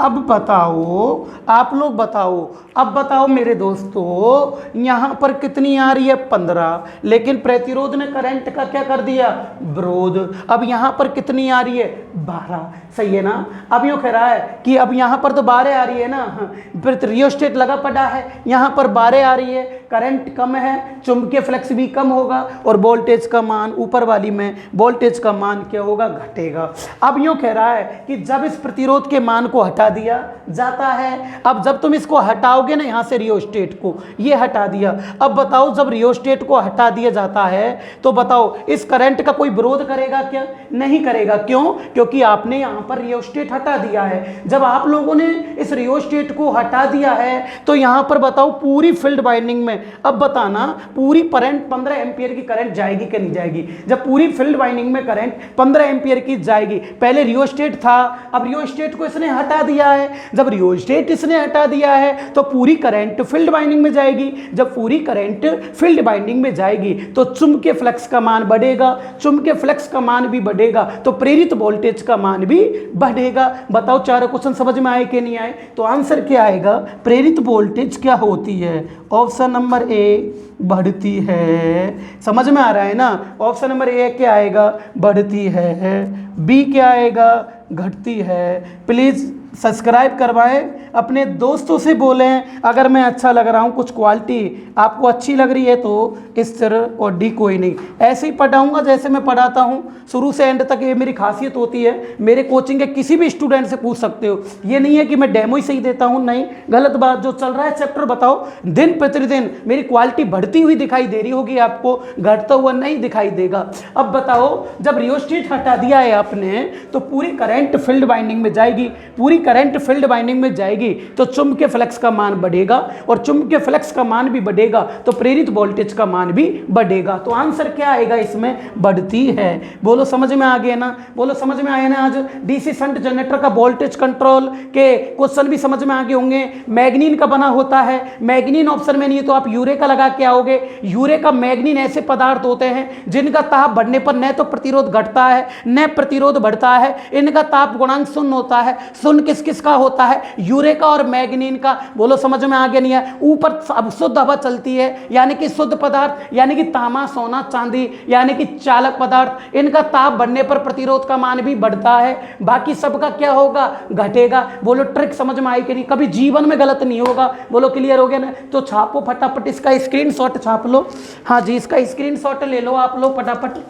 अब बताओ, आप लोग बताओ, अब बताओ मेरे दोस्तों, यहाँ पर कितनी आ रही है? 15, लेकिन प्रतिरोध ने करंट का क्या कर दिया? विरोध। अब यहाँ पर कितनी आ रही है? 12, सही है ना। अब यूँ कह रहा है कि अब यहाँ पर तो 12 आ रही है ना, फिर रियोस्टेट लगा पड़ा है, यहाँ पर 12 आ रही है, करंट कम है, चुंबकीय फ्लक्स भी कम होगा, और वोल्टेज का मान, ऊपर वाली में वोल्टेज का मान क्या होगा? घटेगा। अब यूँ कह रहा है कि जब इस प्रतिरोध के मान को हटा दिया जाता है, अब जब तुम इसको हटाओगे ना, यहाँ से रियोस्टेट को ये हटा दिया, अब बताओ जब रियोस्टेट को हटा दिया जाता है तो बताओ इस करंट का कोई विरोध करेगा क्या? नहीं करेगा। क्यों? क्योंकि आपने यहाँ पर रियोस्टेट हटा दिया है। जब आप लोगों ने इस रियोस्टेट को हटा दिया है तो यहाँ पर बताओ पूरी फील्ड वाइंडिंग में हैं। अब बताना पूरी करंट 15 एम्पियर की करंट जाएगी कि नहीं जाएगी। जब पूरी फील्ड वाइंडिंग में करंट 15 एम्पियर की जाएगी, पहले रियोस्टेट था, अब रियोस्टेट को इसने हटा दिया है। जब रियोस्टेट इसने हटा दिया है तो पूरी करंट फील्ड वाइंडिंग में जाएगी। जब पूरी करंट फील्ड वाइंडिंग में जाएगी तो चुंबकीय फ्लक्स का मान बढ़ेगा, चुंबकीय फ्लक्स का मान भी बढ़ेगा तो प्रेरित वोल्टेज का मान भी बढ़ेगा। बताओ चारों क्वेश्चन समझ में आए कि नहीं आए? तो आंसर क्या आएगा? प्रेरित वोल्टेज क्या होती है? ऑप्शन नंबर ए बढ़ती है। समझ में आ रहा है ना? ऑप्शन नंबर ए क्या आएगा? बढ़ती है। बी क्या आएगा? घटती है। प्लीज़ सब्सक्राइब करवाएं, अपने दोस्तों से बोलें अगर मैं अच्छा लग रहा हूँ, कुछ क्वालिटी आपको अच्छी लग रही है तो इस तरह, और डी कोई नहीं, ऐसे ही पढ़ाऊँगा जैसे मैं पढ़ाता हूँ शुरू से एंड तक। ये मेरी खासियत होती है। मेरे कोचिंग के किसी भी स्टूडेंट से पूछ सकते हो, ये नहीं है कि मैं डेमो ही सही देता हूँ, नहीं, गलत बात। जो चल रहा है चैप्टर बताओ, दिन प्रतिदिन मेरी क्वालिटी बढ़ती हुई दिखाई दे रही होगी आपको, घटता हुआ नहीं दिखाई देगा। अब बताओ, जब रियोस्टेट हटा दिया है आपने तो पूरी करंट फील्ड वाइंडिंग में जाएगी, पूरी करंट फील्ड वाइंडिंग में जाएगी तो चुंबकीय फ्लक्स का मान बढ़ेगा, और चुंबकीय फ्लक्स का मान भी बढ़ेगा तो प्रेरित वोल्टेज का मान भी बढ़ेगा। तो आंसर क्या आएगा इसमें? बढ़ती है। बोलो समझ में आ गया ना? बोलो समझ में आया ना? आज डीसी शंट जनरेटर का वोल्टेज कंट्रोल के क्वेश्चन भी समझ में आ गए होंगे। मैग्नीन का बना होता है, मैग्नीन ऑप्शन में नहीं है तो आप यूरेका लगा के आओगे। यूरेका मैग्नीन ऐसे पदार्थ होते हैं जिनका ताप बढ़ने पर न तो प्रतिरोध घटता है न प्रतिरोध बढ़ता है, इनका ताप गुणांक शून्य होता है। शून्य किस किस का होता है? यूरेका और मैग्नीन का। बोलो समझ में आ गया नहीं है? ऊपर अब शुद्ध हवा चलती है यानी कि शुद्ध पदार्थ, यानी कि तांबा सोना चांदी यानी कि चालक पदार्थ, इनका ताप बढ़ने पर प्रतिरोध का मान भी बढ़ता है, बाकी सबका क्या होगा? घटेगा। बोलो ट्रिक समझ में आई कि नहीं? कभी जीवन में गलत नहीं होगा। बोलो क्लियर हो गया ना? तो छापो फटाफट, इसका स्क्रीनशॉट छाप लो। हाँ जी, इसका स्क्रीनशॉट ले लो आप लोग फटाफट।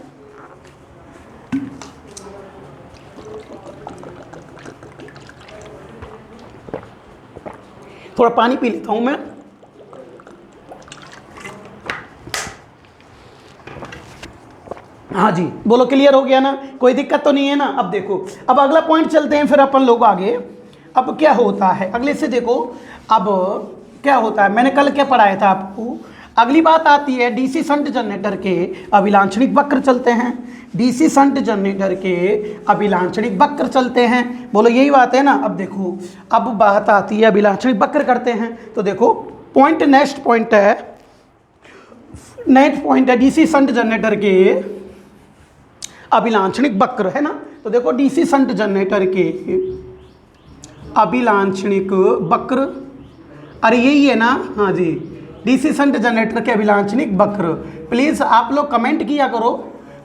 थोड़ा पानी पी लेता हूं मैं। हाँ जी, बोलो क्लियर हो गया ना? कोई दिक्कत तो नहीं है ना? अब देखो, अब अगला पॉइंट चलते हैं फिर अपन लोग आगे। अब क्या होता है अगले से देखो, अब क्या होता है, मैंने कल क्या पढ़ाया था आपको। अगली बात आती है डीसी शंट जनरेटर के अभिलाक्षणिक वक्र चलते हैं। डीसी शंट जनरेटर के अभिलाक्षणिक वक्र चलते हैं। बोलो यही बात है ना? अब देखो, अब बात आती है अभिलाक्षणिक वक्र करते हैं। तो देखो पॉइंट, नेक्स्ट पॉइंट है डीसी शंट जनरेटर के अभिलाक्षणिक वक्र, है ना? तो देखो डीसी शंट जनरेटर के अभिलाक्षणिक वक्र, अरे यही है ना? हाँ जी, डीसी शंट जनरेटर के अभिलाक्षणिक वक्र। प्लीज़ आप लोग कमेंट किया करो,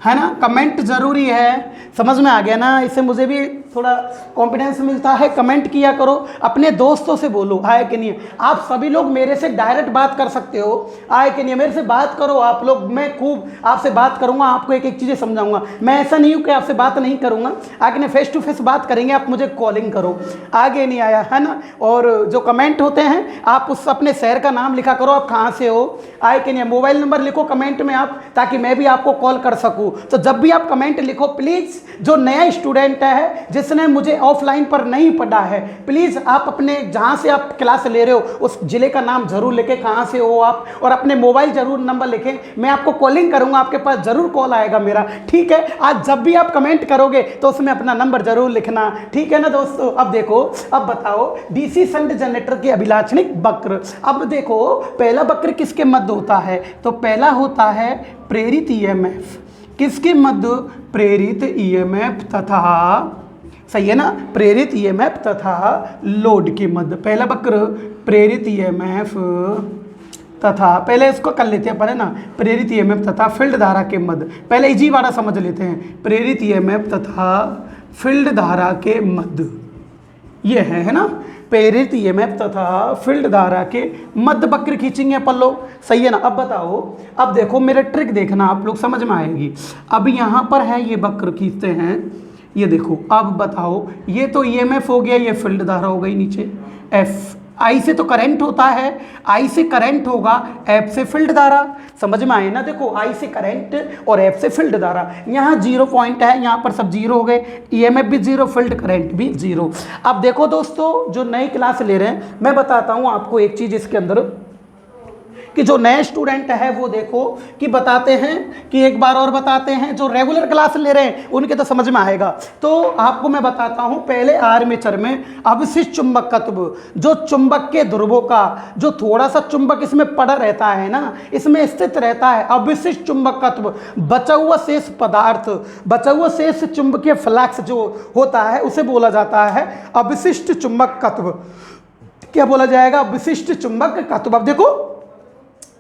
है ना? कमेंट ज़रूरी है। समझ में आ गया ना? इससे मुझे भी थोड़ा कॉन्फिडेंस मिलता है। कमेंट किया करो, अपने दोस्तों से बोलो, आए कि नहीं। आप सभी लोग मेरे से डायरेक्ट बात कर सकते हो, आए कि नहीं। मेरे से बात करो आप लोग, मैं खूब आपसे बात करूंगा, आपको एक एक चीज़ें समझाऊंगा। मैं ऐसा नहीं हूँ कि आपसे बात नहीं करूंगा, आगे नहीं, फेस टू फेस बात करेंगे। आप मुझे कॉलिंग करो, आगे नहीं आया, है ना? और जो कमेंट होते हैं आप उस अपने शहर का नाम लिखा करो, आप कहाँ से हो, आए कि नहीं। मोबाइल नंबर लिखो कमेंट में आप, ताकि मैं भी आपको कॉल कर सकूँ। तो जब भी आप कमेंट लिखो, प्लीज़ जो नया स्टूडेंट है जिसने मुझे ऑफलाइन पर नहीं पढ़ा है, प्लीज़ आप अपने जहाँ से आप क्लास ले रहे हो उस ज़िले का नाम जरूर लिखें, कहाँ से हो आप, और अपने मोबाइल जरूर नंबर लिखें। मैं आपको कॉलिंग करूँगा, आपके पास ज़रूर कॉल आएगा मेरा, ठीक है? आज जब भी आप कमेंट करोगे तो उसमें अपना नंबर जरूर लिखना, ठीक है ना दोस्तों? अब देखो, अब बताओ डीसी शंट जनरेटर के अभिलाक्षणिक वक्र। अब देखो पहला वक्र किसके मध्य होता है? तो पहला होता है प्रेरित ईएमएफ। किसके मध्य? प्रेरित ईएमएफ तथा, सही है ना, प्रेरित ईएमएफ तथा लोड के मध्य। पहला वक्र प्रेरित ईएमएफ तथा, पहले इसको कर लेते हैं पर, है ना, प्रेरित ईएमएफ तथा फील्ड धारा के मध्य। पहले इजी वाला समझ लेते हैं, प्रेरित ईएमएफ तथा फील्ड धारा के मध्य, ये है ना? प्रेरित ईएमएफ तथा फील्ड धारा के मध्य वक्र खींचेंगे अपन लोग, सही है ना? अब बताओ, अब देखो मेरा ट्रिक देखना, आप लोग समझ में आएगी। अब यहाँ पर है ये वक्र खींचते हैं, ये देखो। अब बताओ, ये तो ईएमएफ हो गया, ये फील्ड धारा हो गई नीचे। एफ, आई से तो करंट होता है, आई से करंट होगा, एफ से फील्ड धारा। समझ में आए ना? देखो आई से करंट और एफ से फील्ड धारा। यहाँ 0 पॉइंट है, यहाँ पर सब 0 हो गए, ईएमएफ भी 0, फील्ड करंट भी 0। अब देखो दोस्तों, जो नई क्लास ले रहे हैं, मैं बताता हूँ आपको एक चीज़ इसके अंदर, कि जो नए स्टूडेंट है वो देखो कि बताते हैं कि एक बार और बताते हैं, जो रेगुलर क्लास ले रहे हैं उनके तो समझ में आएगा। तो आपको मैं बताता हूं, पहले आर्मेचर में अवशिष्ट चुंबकत्व, जो चुंबक के ध्रुवों का जो थोड़ा सा चुंबक इसमें पड़ा रहता है ना, इसमें स्थित रहता है अवशिष्ट चुंबकत्व, बचा हुआ शेष पदार्थ, बचा हुआ शेष चुंबकीय फ्लक्स जो होता है उसे बोला जाता है अवशिष्ट चुंबकत्व। क्या बोला जाएगा? विशिष्ट चुंबकत्व। अब देखो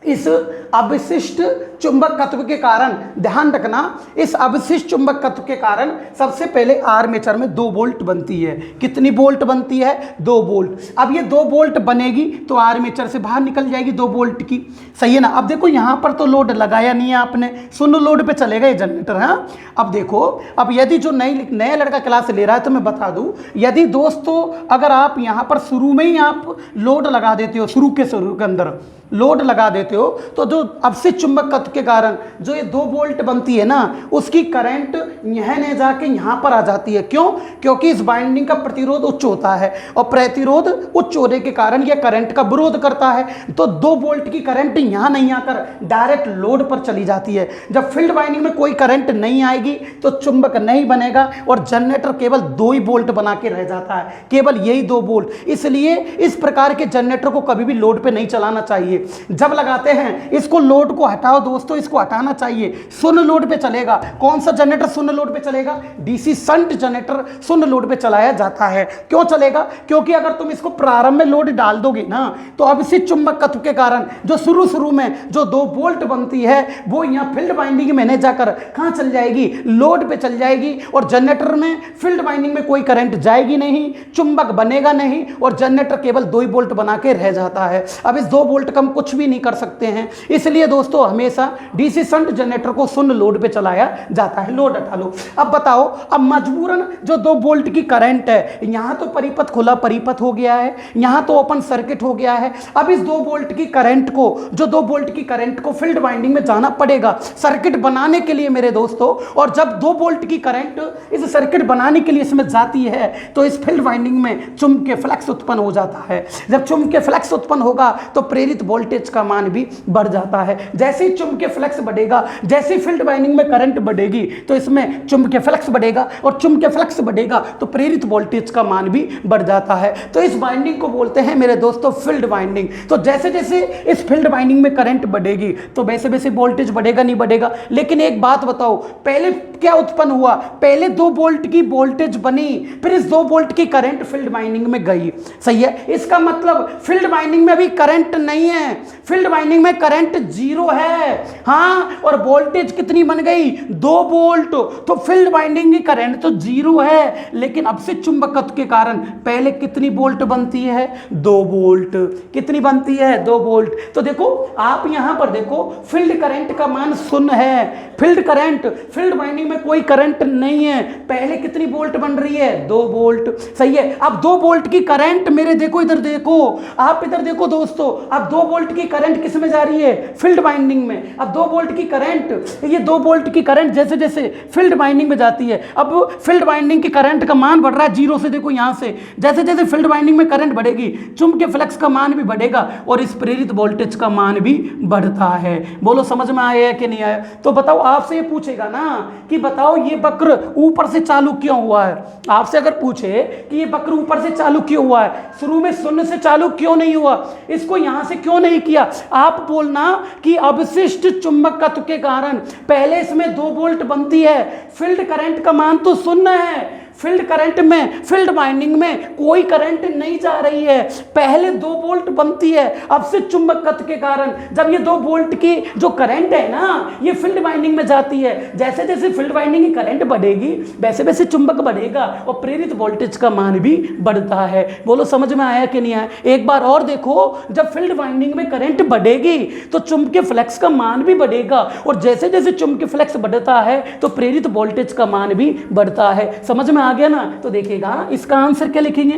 इस अवशिष्ट चुंबकत्व के कारण, ध्यान रखना, इस अवशिष्ट चुंबकत्व के कारण सबसे पहले आर्मेचर में 2 बोल्ट बनती है। कितनी बोल्ट बनती है? 2 बोल्ट। अब ये 2 बोल्ट बनेगी तो आर्मेचर से बाहर निकल जाएगी 2 बोल्ट की, सही है ना। अब देखो यहां पर तो लोड लगाया नहीं है आपने, शून्य लोड पे चलेगा ये जनरेटर। हाँ, अब देखो, अब यदि जो नया लड़का क्लास ले रहा है तो मैं बता दूं, यदि दोस्तों अगर आप यहां पर शुरू में ही आप लोड लगा देते हो, शुरू के अंदर लोड लगा देते हो, तो जो अवशिष्ट चुंबकत्व के कारण जो ये 2 बोल्ट बनती है ना, उसकी करंट यह नहीं जाके यहां पर आ जाती है। क्यों? क्योंकि इस बाइंडिंग का प्रतिरोध उच्च होता है और प्रतिरोध उच्च होने के कारण यह करंट का विरोध करता है। तो 2 बोल्ट की करंट यहां नहीं आकर डायरेक्ट लोड पर चली जाती है। जब फील्ड बाइंडिंग में कोई करंट नहीं आएगी तो चुंबक नहीं बनेगा और जनरेटर केवल 2 ही बोल्ट बना के रह जाता है, केवल यही 2 बोल्ट। इसलिए इस प्रकार के जनरेटर को कभी भी लोड पे नहीं चलाना चाहिए। जब लगाते हैं इसको, लोड को हटाओ दोस्तों, इसको हटाना चाहिए, शून्य लोड पे चलेगा। कौन सा जनरेटर शून्य लोड पे चलेगा? डीसी शंट जनरेटर शून्य लोड पे चलाया जाता है। क्यों चलेगा? क्योंकि अगर तुम इसको प्रारंभ में लोड डाल दोगे ना, तो अवशिष्ट चुंबकत्व के कारण जो शुरू में जो 2 बोल्ट बनती है वो यहां फील्ड बाइंडिंग में नहीं जाकर कहां चल जाएगी? लोड पे चल जाएगी और जनरेटर में फील्ड बाइंडिंग में कोई करंट जाएगी नहीं, चुंबक बनेगा नहीं और जनरेटर केवल 2 ही बोल्ट बना के रह जाता है। अब इस 2 बोल्ट का कुछ भी नहीं कर सकते हैं, इसलिए दोस्तों हमेशा डीसी शंट जनरेटर को शून्य लोड पे चलाया जाता है। लोड हटा लो। अब बताओ, अब मजबूरन जो 2 वोल्ट की करंट है, यहां तो परिपथ खुला परिपथ हो गया है, यहां तो ओपन सर्किट हो गया है। अब इस 2 वोल्ट की करंट को, जो 2 वोल्ट की करंट को फील्ड वाइंडिंग में जाना पड़ेगा सर्किट बनाने के लिए मेरे दोस्तों। और जब 2 वोल्ट की करंट इस सर्किट बनाने के लिए इसमें जाती है तो इस फील्ड वाइंडिंग में चुंबकीय फ्लक्स उत्पन्न हो जाता है। जब चुंबकीय फ्लक्स उत्पन्न होगा तो प्रेरित वोल्टेज का मान भी बढ़ जाता है। जैसे ही चुंबकीय फ्लक्स बढ़ेगा, जैसे ही फील्ड वाइंडिंग में करंट बढ़ेगी तो इसमें चुंबकीय फ्लक्स बढ़ेगा और चुंबकीय फ्लक्स बढ़ेगा तो प्रेरित वोल्टेज का मान भी बढ़ जाता है। तो इस वाइंडिंग को बोलते हैं मेरे दोस्तों फील्ड वाइंडिंग। तो जैसे जैसे इस फील्ड वाइंडिंग में करंट बढ़ेगी तो वैसे वैसे वोल्टेज बढ़ेगा नहीं बढ़ेगा। लेकिन एक बात बताओ, पहले क्या उत्पन्न हुआ? पहले 2 वोल्ट की वोल्टेज बनी, फिर इस 2 वोल्ट की करंट फील्ड वाइंडिंग में गई, सही है। इसका मतलब फील्ड वाइंडिंग में अभी करंट नहीं है, फील्ड वाइंडिंग में करंट 0 है। हाँ, और वोल्टेज कितनी बन गई? 2 वोल्ट। तो फील्ड वाइंडिंग की करंट तो 0 है, लेकिन अवशिष्ट चुंबकत्व के कारण पहले कितनी वोल्ट बनती है? 2 वोल्ट। कितनी बनती है? 2 वोल्ट। तो देखो आप यहां पर देखो, फील्ड करंट का मान 0 है। फील्ड करंट, फील्ड वाइंडिंग में कोई करंट नहीं है, पहले कितनी वोल्ट बन रही है? 2 वोल्ट, सही है। अब 2 वोल्ट की करंट मेरे देखो, इधर देखो, आप इधर देखो दोस्तों, अब 2 वोल्ट की करंट किस में जा रही है? फील्ड वाइंडिंग में। अब 2 वोल्ट की करंट, ये 2 वोल्ट की करंट जैसे जैसे फील्ड वाइंडिंग में जाती है, अब फील्ड वाइंडिंग की करंट का मान बढ़ रहा है 0 से। देखो यहां से जैसे जैसे फील्ड वाइंडिंग में करंट बढ़ेगी, चुंबकीय फ्लक्स का मान भी बढ़ेगा और इस प्रेरित वोल्टेज का मान भी बढ़ता है। बोलो समझ में आया कि नहीं आया? तो बताओ, आपसे ये पूछेगा ना कि बताओ ये वक्र ऊपर से चालू क्यों हुआ है। आपसे अगर पूछे कि ये वक्र ऊपर से चालू क्यों हुआ है, शुरू में 0 से चालू क्यों नहीं हुआ, इसको यहां से क्यों नहीं किया, आप बोलना कि अवशिष्ट चुंबकत्व के कारण पहले इसमें 2 वोल्ट बनती है, फील्ड करंट का मान तो 0 है, फील्ड करंट में, फील्ड वाइंडिंग में कोई करंट नहीं जा रही है, पहले 2 वोल्ट बनती है अवशिष्ट चुंबकत्व के कारण। जब ये 2 वोल्ट की जो करंट है ना, ये फील्ड वाइंडिंग में जाती है, जैसे जैसे फील्ड वाइंडिंग की करंट बढ़ेगी वैसे वैसे चुंबक बढ़ेगा और प्रेरित वोल्टेज का मान भी बढ़ता है। बोलो समझ में आया कि नहीं आया? एक बार और देखो, जब फील्ड वाइंडिंग में करंट बढ़ेगी तो चुंबकीय फ्लक्स का मान भी बढ़ेगा और जैसे जैसे चुंबकीय फ्लक्स बढ़ता है तो प्रेरित वोल्टेज का मान भी बढ़ता है। समझ में आ गया ना? तो देखिएगा इसका आंसर क्या लिखेंगे?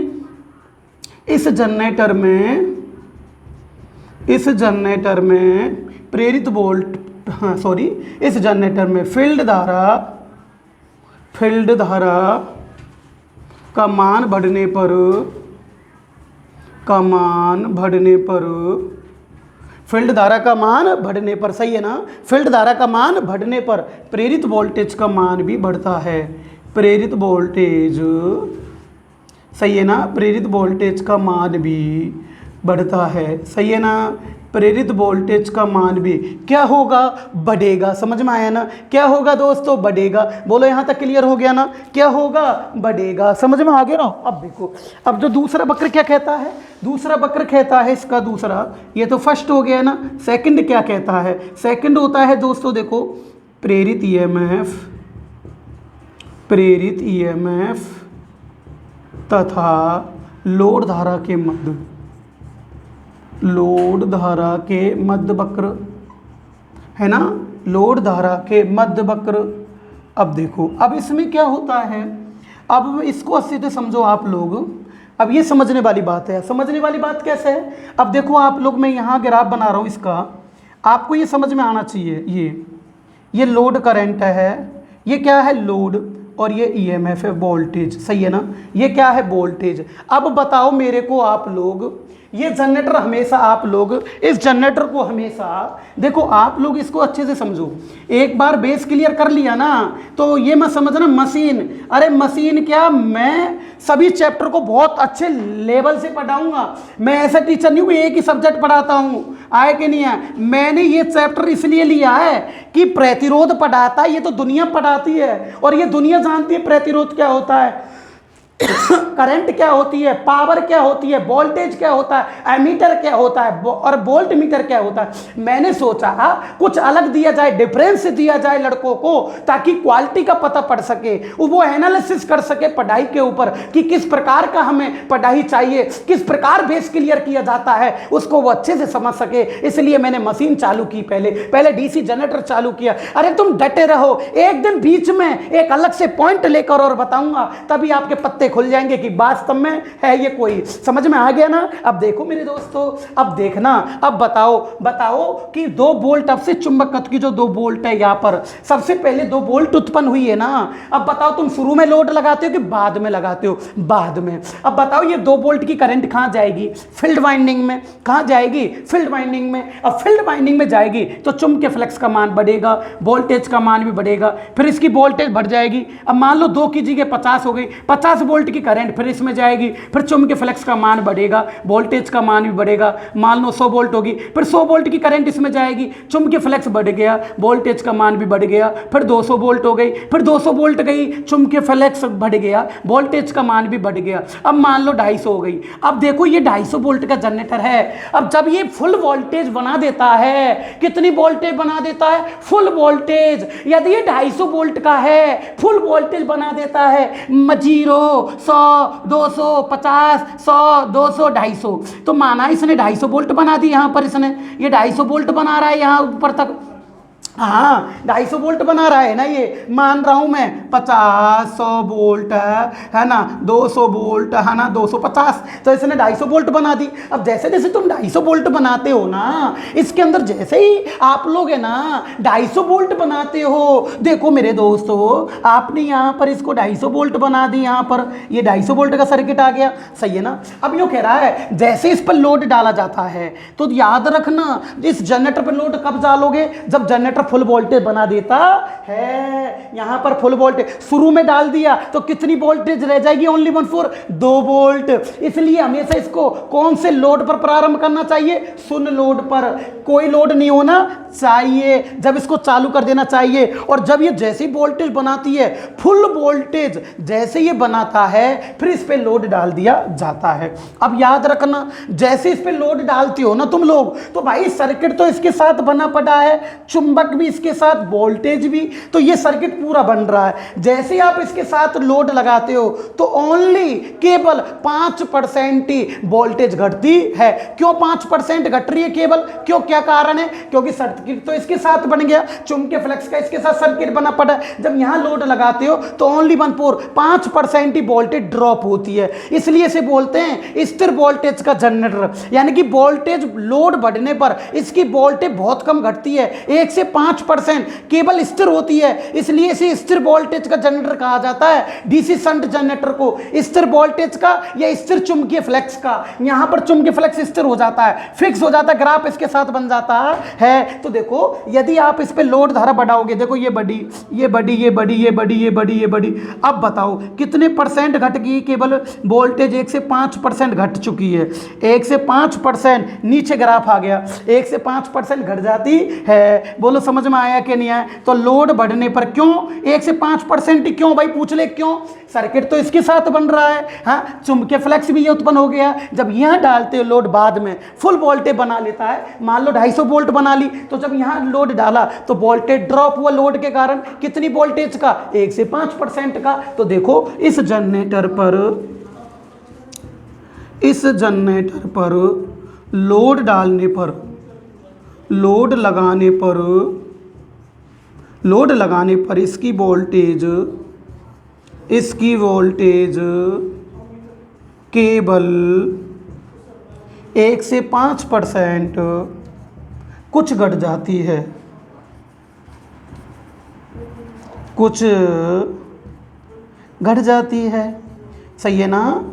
इस जनरेटर में प्रेरित वोल्ट, हाँ सॉरी, इस जनरेटर में फील्ड धारा का मान बढ़ने पर फील्ड धारा का मान बढ़ने पर, सही है ना, फील्ड धारा का मान बढ़ने पर प्रेरित वोल्टेज का मान भी बढ़ता है। प्रेरित वोल्टेज, सही है ना, प्रेरित वोल्टेज का मान भी बढ़ता है, सही है ना, प्रेरित वोल्टेज का मान भी क्या होगा, बढ़ेगा। समझ में आया ना, क्या होगा दोस्तों, बढ़ेगा। बोलो यहाँ तक क्लियर हो गया ना, क्या होगा, बढ़ेगा। समझ में आ गया ना। अब देखो, अब जो दूसरा वक्र क्या कहता है, दूसरा वक्र कहता है इसका दूसरा, ये तो फर्स्ट हो गया ना, सेकंड क्या कहता है, सेकंड होता है दोस्तों देखो, प्रेरित ईएमएफ, प्रेरित ईएमएफ तथा लोड धारा के मध्य, लोड धारा के मध्य वक्र, है ना, लोड धारा के मध्य वक्र। अब देखो, अब इसमें क्या होता है, अब इसको अच्छे से समझो आप लोग। अब ये समझने वाली बात है। समझने वाली बात कैसे है, अब देखो आप लोग, मैं यहाँ ग्राफ बना रहा हूँ इसका, आपको ये समझ में आना चाहिए। ये लोड करंट है, ये क्या है, लोड, और ये ईएमएफ है, वोल्टेज, सही है ना, ये क्या है, वोल्टेज। अब बताओ मेरे को आप लोग, ये जनरेटर हमेशा, आप लोग इस जनरेटर को हमेशा देखो, आप लोग इसको अच्छे से समझो। एक बार बेस क्लियर कर लिया ना, तो ये मत समझना मशीन, अरे मशीन क्या, मैं सभी चैप्टर को बहुत अच्छे लेवल से पढ़ाऊंगा। मैं ऐसा टीचर नहीं हूँ एक ही सब्जेक्ट पढ़ाता हूँ, आए कि नहीं आए। मैंने ये चैप्टर इसलिए लिया है कि प्रतिरोध पढ़ाता है, ये तो दुनिया पढ़ाती है, और ये दुनिया जानती है प्रतिरोध क्या होता है, करंट क्या होती है, पावर क्या होती है, वोल्टेज क्या होता है, एमीटर क्या होता है, और वोल्ट मीटर क्या होता है। मैंने सोचा कुछ अलग दिया जाए, डिफरेंस दिया जाए लड़कों को, ताकि क्वालिटी का पता पड़ सके, वो एनालिसिस कर सके पढ़ाई के ऊपर कि किस प्रकार का हमें पढ़ाई चाहिए, किस प्रकार बेस क्लियर किया जाता है, उसको वो अच्छे से समझ सके। इसलिए मैंने मशीन चालू की, पहले डीसी जनरेटर चालू किया। अरे तुम डटे रहो, एक दिन बीच में एक अलग से पॉइंट लेकर और बताऊंगा, तभी आपके पत्ते खुल जाएंगे कि वास्तव में है ये कोई। समझ में आ गया ना। अब देखो मेरे दोस्तों, अब देखना, अब बताओ कि 2 वोल्ट, अब से चुंबकत्व की जो 2 वोल्ट है यहाँ पर, सबसे पहले 2 वोल्ट उत्पन्न हुई है ना। अब बताओ तुम शुरू में लोड लगाते हो कि बाद में लगाते हो, बाद में। अब बताओ ये 2 वोल्ट की करंट कहाँ जाएगी, फील्ड वाइंडिंग में। कहाँ जाएगी, फील्ड वाइंडिंग में। अब फील्ड वाइंडिंग में जाएगी तो चुंबकीय फ्लक्स का मान बढ़ेगा, वोल्टेज का मान भी बढ़ेगा, फिर इसकी वोल्टेज बढ़ जाएगी। अब मान लो 2 की जगह 50 हो गई, 50 वोल्ट की करंट फिर इसमें जाएगी, फिर चुंबकीय फ्लक्स का मान बढ़ेगा, वोल्टेज का मान भी बढ़ेगा। मान लो 100 वोल्ट होगी, फिर 100 वोल्ट की करंट इसमें जाएगी, चुंबकीय फ्लक्स बढ़ गया, वोल्टेज का मान भी बढ़ गया। फिर 200 वोल्ट हो गई, फिर 200 वोल्ट गई, चुंबकीय फ्लक्स बढ़ गया, वोल्टेज का मान भी बढ़ गया। अब मान लो 250 हो गई। अब देखो ये 250 वोल्ट का जनरेटर है। अब जब ये फुल वोल्टेज बना देता है, कितनी वोल्टेज बना देता है, फुल वोल्टेज। यदि ये 250 वोल्ट का है, फुल वोल्टेज बना देता है, 0, 100, 200, 50, 100, 200, 250, तो माना इसने 250 वोल्ट बना दी। यहां पर इसने ये 250 वोल्ट बना रहा है, यहां ऊपर तक, हाँ 250 वोल्ट बना रहा है ना। ये मान रहा हूं मैं 50, 100 वोल्ट है ना, 200 वोल्ट है ना, 250, तो इसने 250 वोल्ट बना दी। अब जैसे जैसे तुम 250 वोल्ट बनाते हो ना, इसके अंदर जैसे ही आप लोग है ना 250 वोल्ट बनाते हो, देखो मेरे दोस्तों, आपने यहाँ पर इसको 250 वोल्ट बना दी, यहाँ पर ये 250 वोल्ट का सर्किट आ गया, सही है ना। अब यूँ कह रहा है जैसे इस पर लोड डाला जाता है, तो याद रखना इस जनरेटर पर लोड कब डालोगे, जब जनरेटर फुल वोल्टेज बना देता है। यहां पर फुल वोल्टेज शुरू में डाल दिया तो कितनी वोल्टेज रह जाएगी, ओनली 2 वोल्ट। इसलिए हमेशा इसको कौन से लोड पर प्रारंभ करना चाहिए, शून्य लोड पर, कोई लोड नहीं होना चाहिए, जब इसको चालू कर देना चाहिए। और जब ये जैसी वोल्टेज बनाती है, फुल वोल्टेज जैसे ये बनाता है, फिर इस पे लोड डाल दिया जाता है। अब याद रखना, जैसे इस पे लोड डालती हो ना तुम लोग, तो भाई सर्किट तो इसके साथ बना पड़ा है, चुंबक भी इसके साथ, वोल्टेज भी, तो ये सर्किट पूरा बन रहा है। जैसे आप इसके साथ लोड लगाते हो तो ओनली केवल 5% ही वोल्टेज घटती है। क्यों 5% घट रही है केवल, क्यों, क्या कारण है, क्योंकि सर्किट तो इसके साथ बन गया, चुंबकीय फ्लक्स का इसके साथ सर्किट बना पड़ा है। जब यहां लोड लगाते हो तो ओनली 5% ही वोल्टेज ड्रॉप होती है। इसलिए इसे बोलते हैं स्थिर वोल्टेज का जनरेटर, यानी कि वोल्टेज लोड बढ़ने पर इसकी वोल्टेज बहुत कम घटती है, 1 से 5% केवल स्थिर होती है, इसलिए इसे स्थिर वोल्टेज का जनरेटर कहा जाता है। डीसी शंट जनरेटर को स्थिर वोल्टेज का या स्थिर चुंबकीय फ्लक्स का, यहां पर चुंबकीय फ्लक्स स्थिर हो जाता है, फिक्स हो जाता है, ग्राफ इसके साथ बन जाता है। तो देखो यदि आप इस पे लोड धारा बढ़ाओगे, देखो ये बढ़ी, ये बढ़ी, ये बढ़ी, ये बढ़ी, ये बढ़ी, ये बढ़ी, अब बताओ कितने परसेंट घट गई? केवल वोल्टेज 1 से 5% घट चुकी है। 1 से 5% नीचे ग्राफ आ गया, 1 से 5% घट जाती है। बोलो समझ में आया कि नहीं आया? तो लोड बढ़ने पर क्यों 1 से 5% क्यों भाई? पूछ ले क्यों? सर्किट तो इसके साथ बन रहा है, हाँ, चुंबकीय फ्लक्स भी ये उत्पन्न हो गया। जब यहां डालते हो लोड, बाद में फुल वोल्टेज बना लेता है। मान लो 250 वोल्ट बना ली, तो जब यहां लोड डाला तो वोल्टेज ड्रॉप हुआ लोड के कारण। कितनी वोल्टेज का? 1 से 5% का। तो देखो इस जनरेटर पर लोड डालने पर, लोड लगाने पर इसकी वोल्टेज केवल 1 से 5% कुछ घट जाती है, कुछ घट जाती है। सही है ना?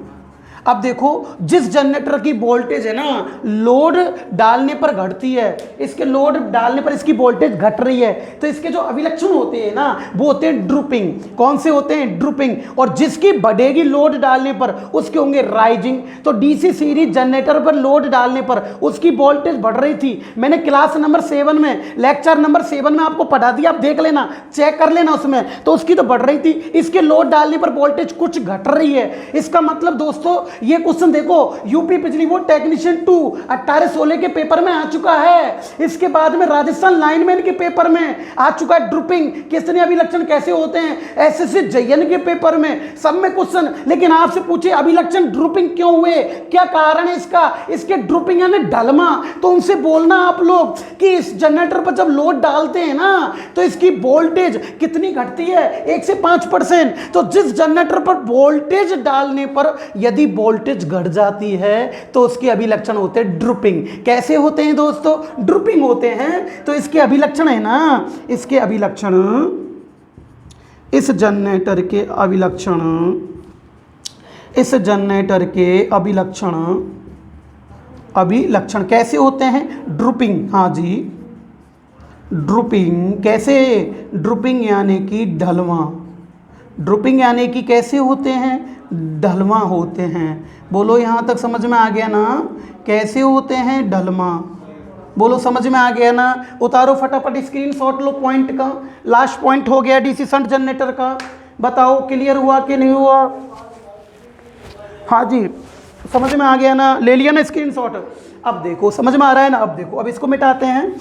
अब देखो जिस जनरेटर की वोल्टेज है ना लोड डालने पर घटती है, इसके लोड डालने पर इसकी वोल्टेज घट रही है, तो इसके जो अभिलक्षण होते हैं ना वो होते हैं ड्रूपिंग। कौन से होते हैं? ड्रूपिंग। और जिसकी बढ़ेगी लोड डालने पर उसके होंगे राइजिंग। तो डीसी सीरीज जनरेटर पर लोड डालने पर उसकी वोल्टेज बढ़ रही थी। मैंने क्लास नंबर 7 में, लेक्चर नंबर 7 में आपको पढ़ा दिया, आप देख लेना, चेक कर लेना उसमें। तो उसकी तो बढ़ रही थी, इसके लोड डालने पर वोल्टेज कुछ घट रही है। इसका मतलब दोस्तों ये क्वेश्चन देखो यूपी बिजली बोर्ड टेक्नीशियन 2 18-16 के पेपर में आ चुका है। इसके बाद में राजस्थान लाइनमैन के पेपर में आ चुका है ड्रूपिंग, कितने अभिलक्षण कैसे होते हैं। एसएससी जयन के पेपर में, सब में क्वेश्चन। लेकिन आपसे पूछे अभिलक्षण ड्रूपिंग क्यों हुए, क्या कारण है इसका? इसके ड्रूपिंग यानी ढलमा। तो उनसे बोलना आप लोग कि इस जनरेटर पर जब लोड डालते हैं ना तो इसकी वोल्टेज कितनी घटती है? 1 से 5%। तो जिस जनरेटर पर वोल्टेज डालने पर यदि वोल्टेज घट जाती है तो उसके अभिलक्षण होते हैं ड्रूपिंग। कैसे होते हैं दोस्तों? ड्रूपिंग होते हैं। तो इसके अभिलक्षण है ना, इसके अभिलक्षण, इस जनरेटर के अभिलक्षण कैसे होते हैं? ड्रूपिंग। हाँ जी, ड्रूपिंग। कैसे? ड्रूपिंग यानी कि ढलवा। ड्रूपिंग यानी कि कैसे होते हैं? ढलवा होते हैं। बोलो यहाँ तक समझ में आ गया ना? कैसे होते हैं? ढलवा। बोलो समझ में आ गया ना? उतारो फटाफट स्क्रीनशॉट लो पॉइंट का। लास्ट पॉइंट हो गया डीसी शंट जनरेटर का। बताओ क्लियर हुआ कि नहीं हुआ? हाँ जी, समझ में आ गया ना? ले लिया ना स्क्रीनशॉट? अब देखो समझ में आ रहा है ना? अब देखो, अब इसको मिटाते हैं।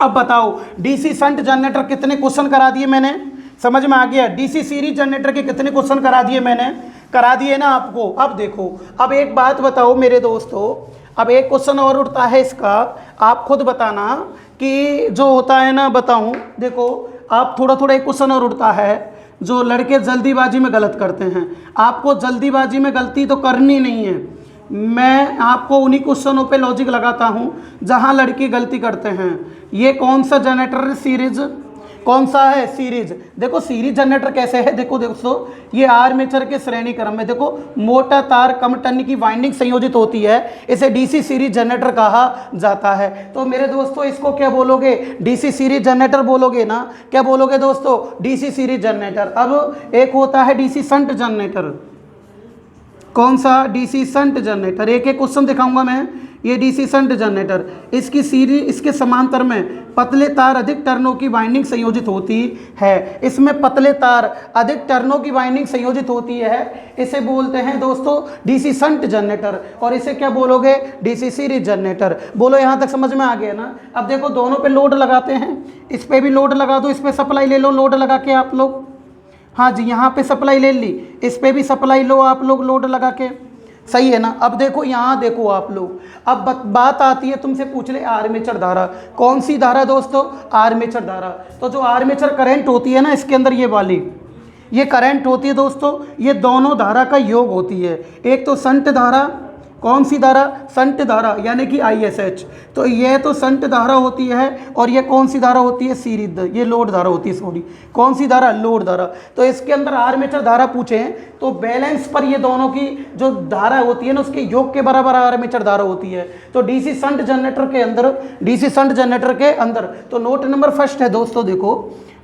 अब बताओ डीसी शंट जनरेटर कितने क्वेश्चन करा दिए मैंने? समझ में आ गया? डीसी सीरीज जनरेटर के कितने क्वेश्चन करा दिए मैंने? करा दिए ना आपको? अब देखो, अब एक बात बताओ मेरे दोस्तों, अब एक क्वेश्चन और उठता है इसका, आप खुद बताना कि जो होता है ना, बताऊं, देखो आप थोड़ा थोड़ा एक क्वेश्चन और उठता है जो लड़के जल्दीबाजी में गलत करते हैं। आपको जल्दीबाजी में गलती तो करनी नहीं है, मैं आपको उन्हीं क्वेश्चनों पे लॉजिक लगाता हूं जहां लड़के गलती करते हैं। ये कौन सा जनरेटर सीरीज, कौन सा है? सीरीज। देखो सीरीज जनरेटर कैसे है, देखो दोस्तों, ये आर्मेचर के श्रेणी क्रम में, देखो मोटा तार कम टन की वाइंडिंग संयोजित होती है, इसे डीसी सीरीज जनरेटर कहा जाता है। तो मेरे दोस्तों इसको क्या बोलोगे? डीसी सीरीज जनरेटर बोलोगे ना? क्या बोलोगे दोस्तों? DC series generator. अब एक होता है डीसी शंट जनरेटर। कौन सा? DC shunt generator. एक एक क्वेश्चन दिखाऊंगा मैं। ये डीसी शंट जनरेटर, इसकी सीरीज, इसके समांतर में पतले तार अधिक टर्नों की वाइंडिंग संयोजित होती है। इसमें पतले तार अधिक टर्नों की वाइंडिंग संयोजित होती है, इसे बोलते हैं दोस्तों डीसी शंट जनरेटर। और इसे क्या बोलोगे? DC series generator. बोलो यहाँ तक समझ में आ गया ना? अब देखो दोनों पे लोड लगाते हैं, इस पे भी लोड लगा दो, इस पे सप्लाई ले लो लोड लगा के आप लोग। हाँ जी, यहाँ पे सप्लाई ले ली, इस पे भी सप्लाई लो आप लोग लोड लगा के। सही है ना? अब देखो यहाँ देखो आप लोग, अब बात आती है, तुमसे पूछ ले आर्मेचर धारा। कौन सी धारा दोस्तों? आर्मेचर धारा। तो जो आर्मेचर करंट होती है ना, इसके अंदर ये वाली, ये करंट होती है दोस्तों, ये दोनों धारा का योग होती है। एक तो शंट धारा, कौन सी धारा? संट धारा, यानी कि ISH। तो ये तो संट धारा होती है और ये कौन सी धारा होती है? सीरीज, ये लोड धारा होती है, सॉरी कौन सी धारा? लोड धारा। तो इसके अंदर आर्मेचर धारा पूछे हैं तो बैलेंस पर ये दोनों की जो धारा होती है ना उसके योग के बराबर आर्मेचर धारा होती है। तो डीसी संट जनरेटर के अंदर, डीसी संट जनरेटर के अंदर, तो नोट नंबर फर्स्ट है दोस्तों, देखो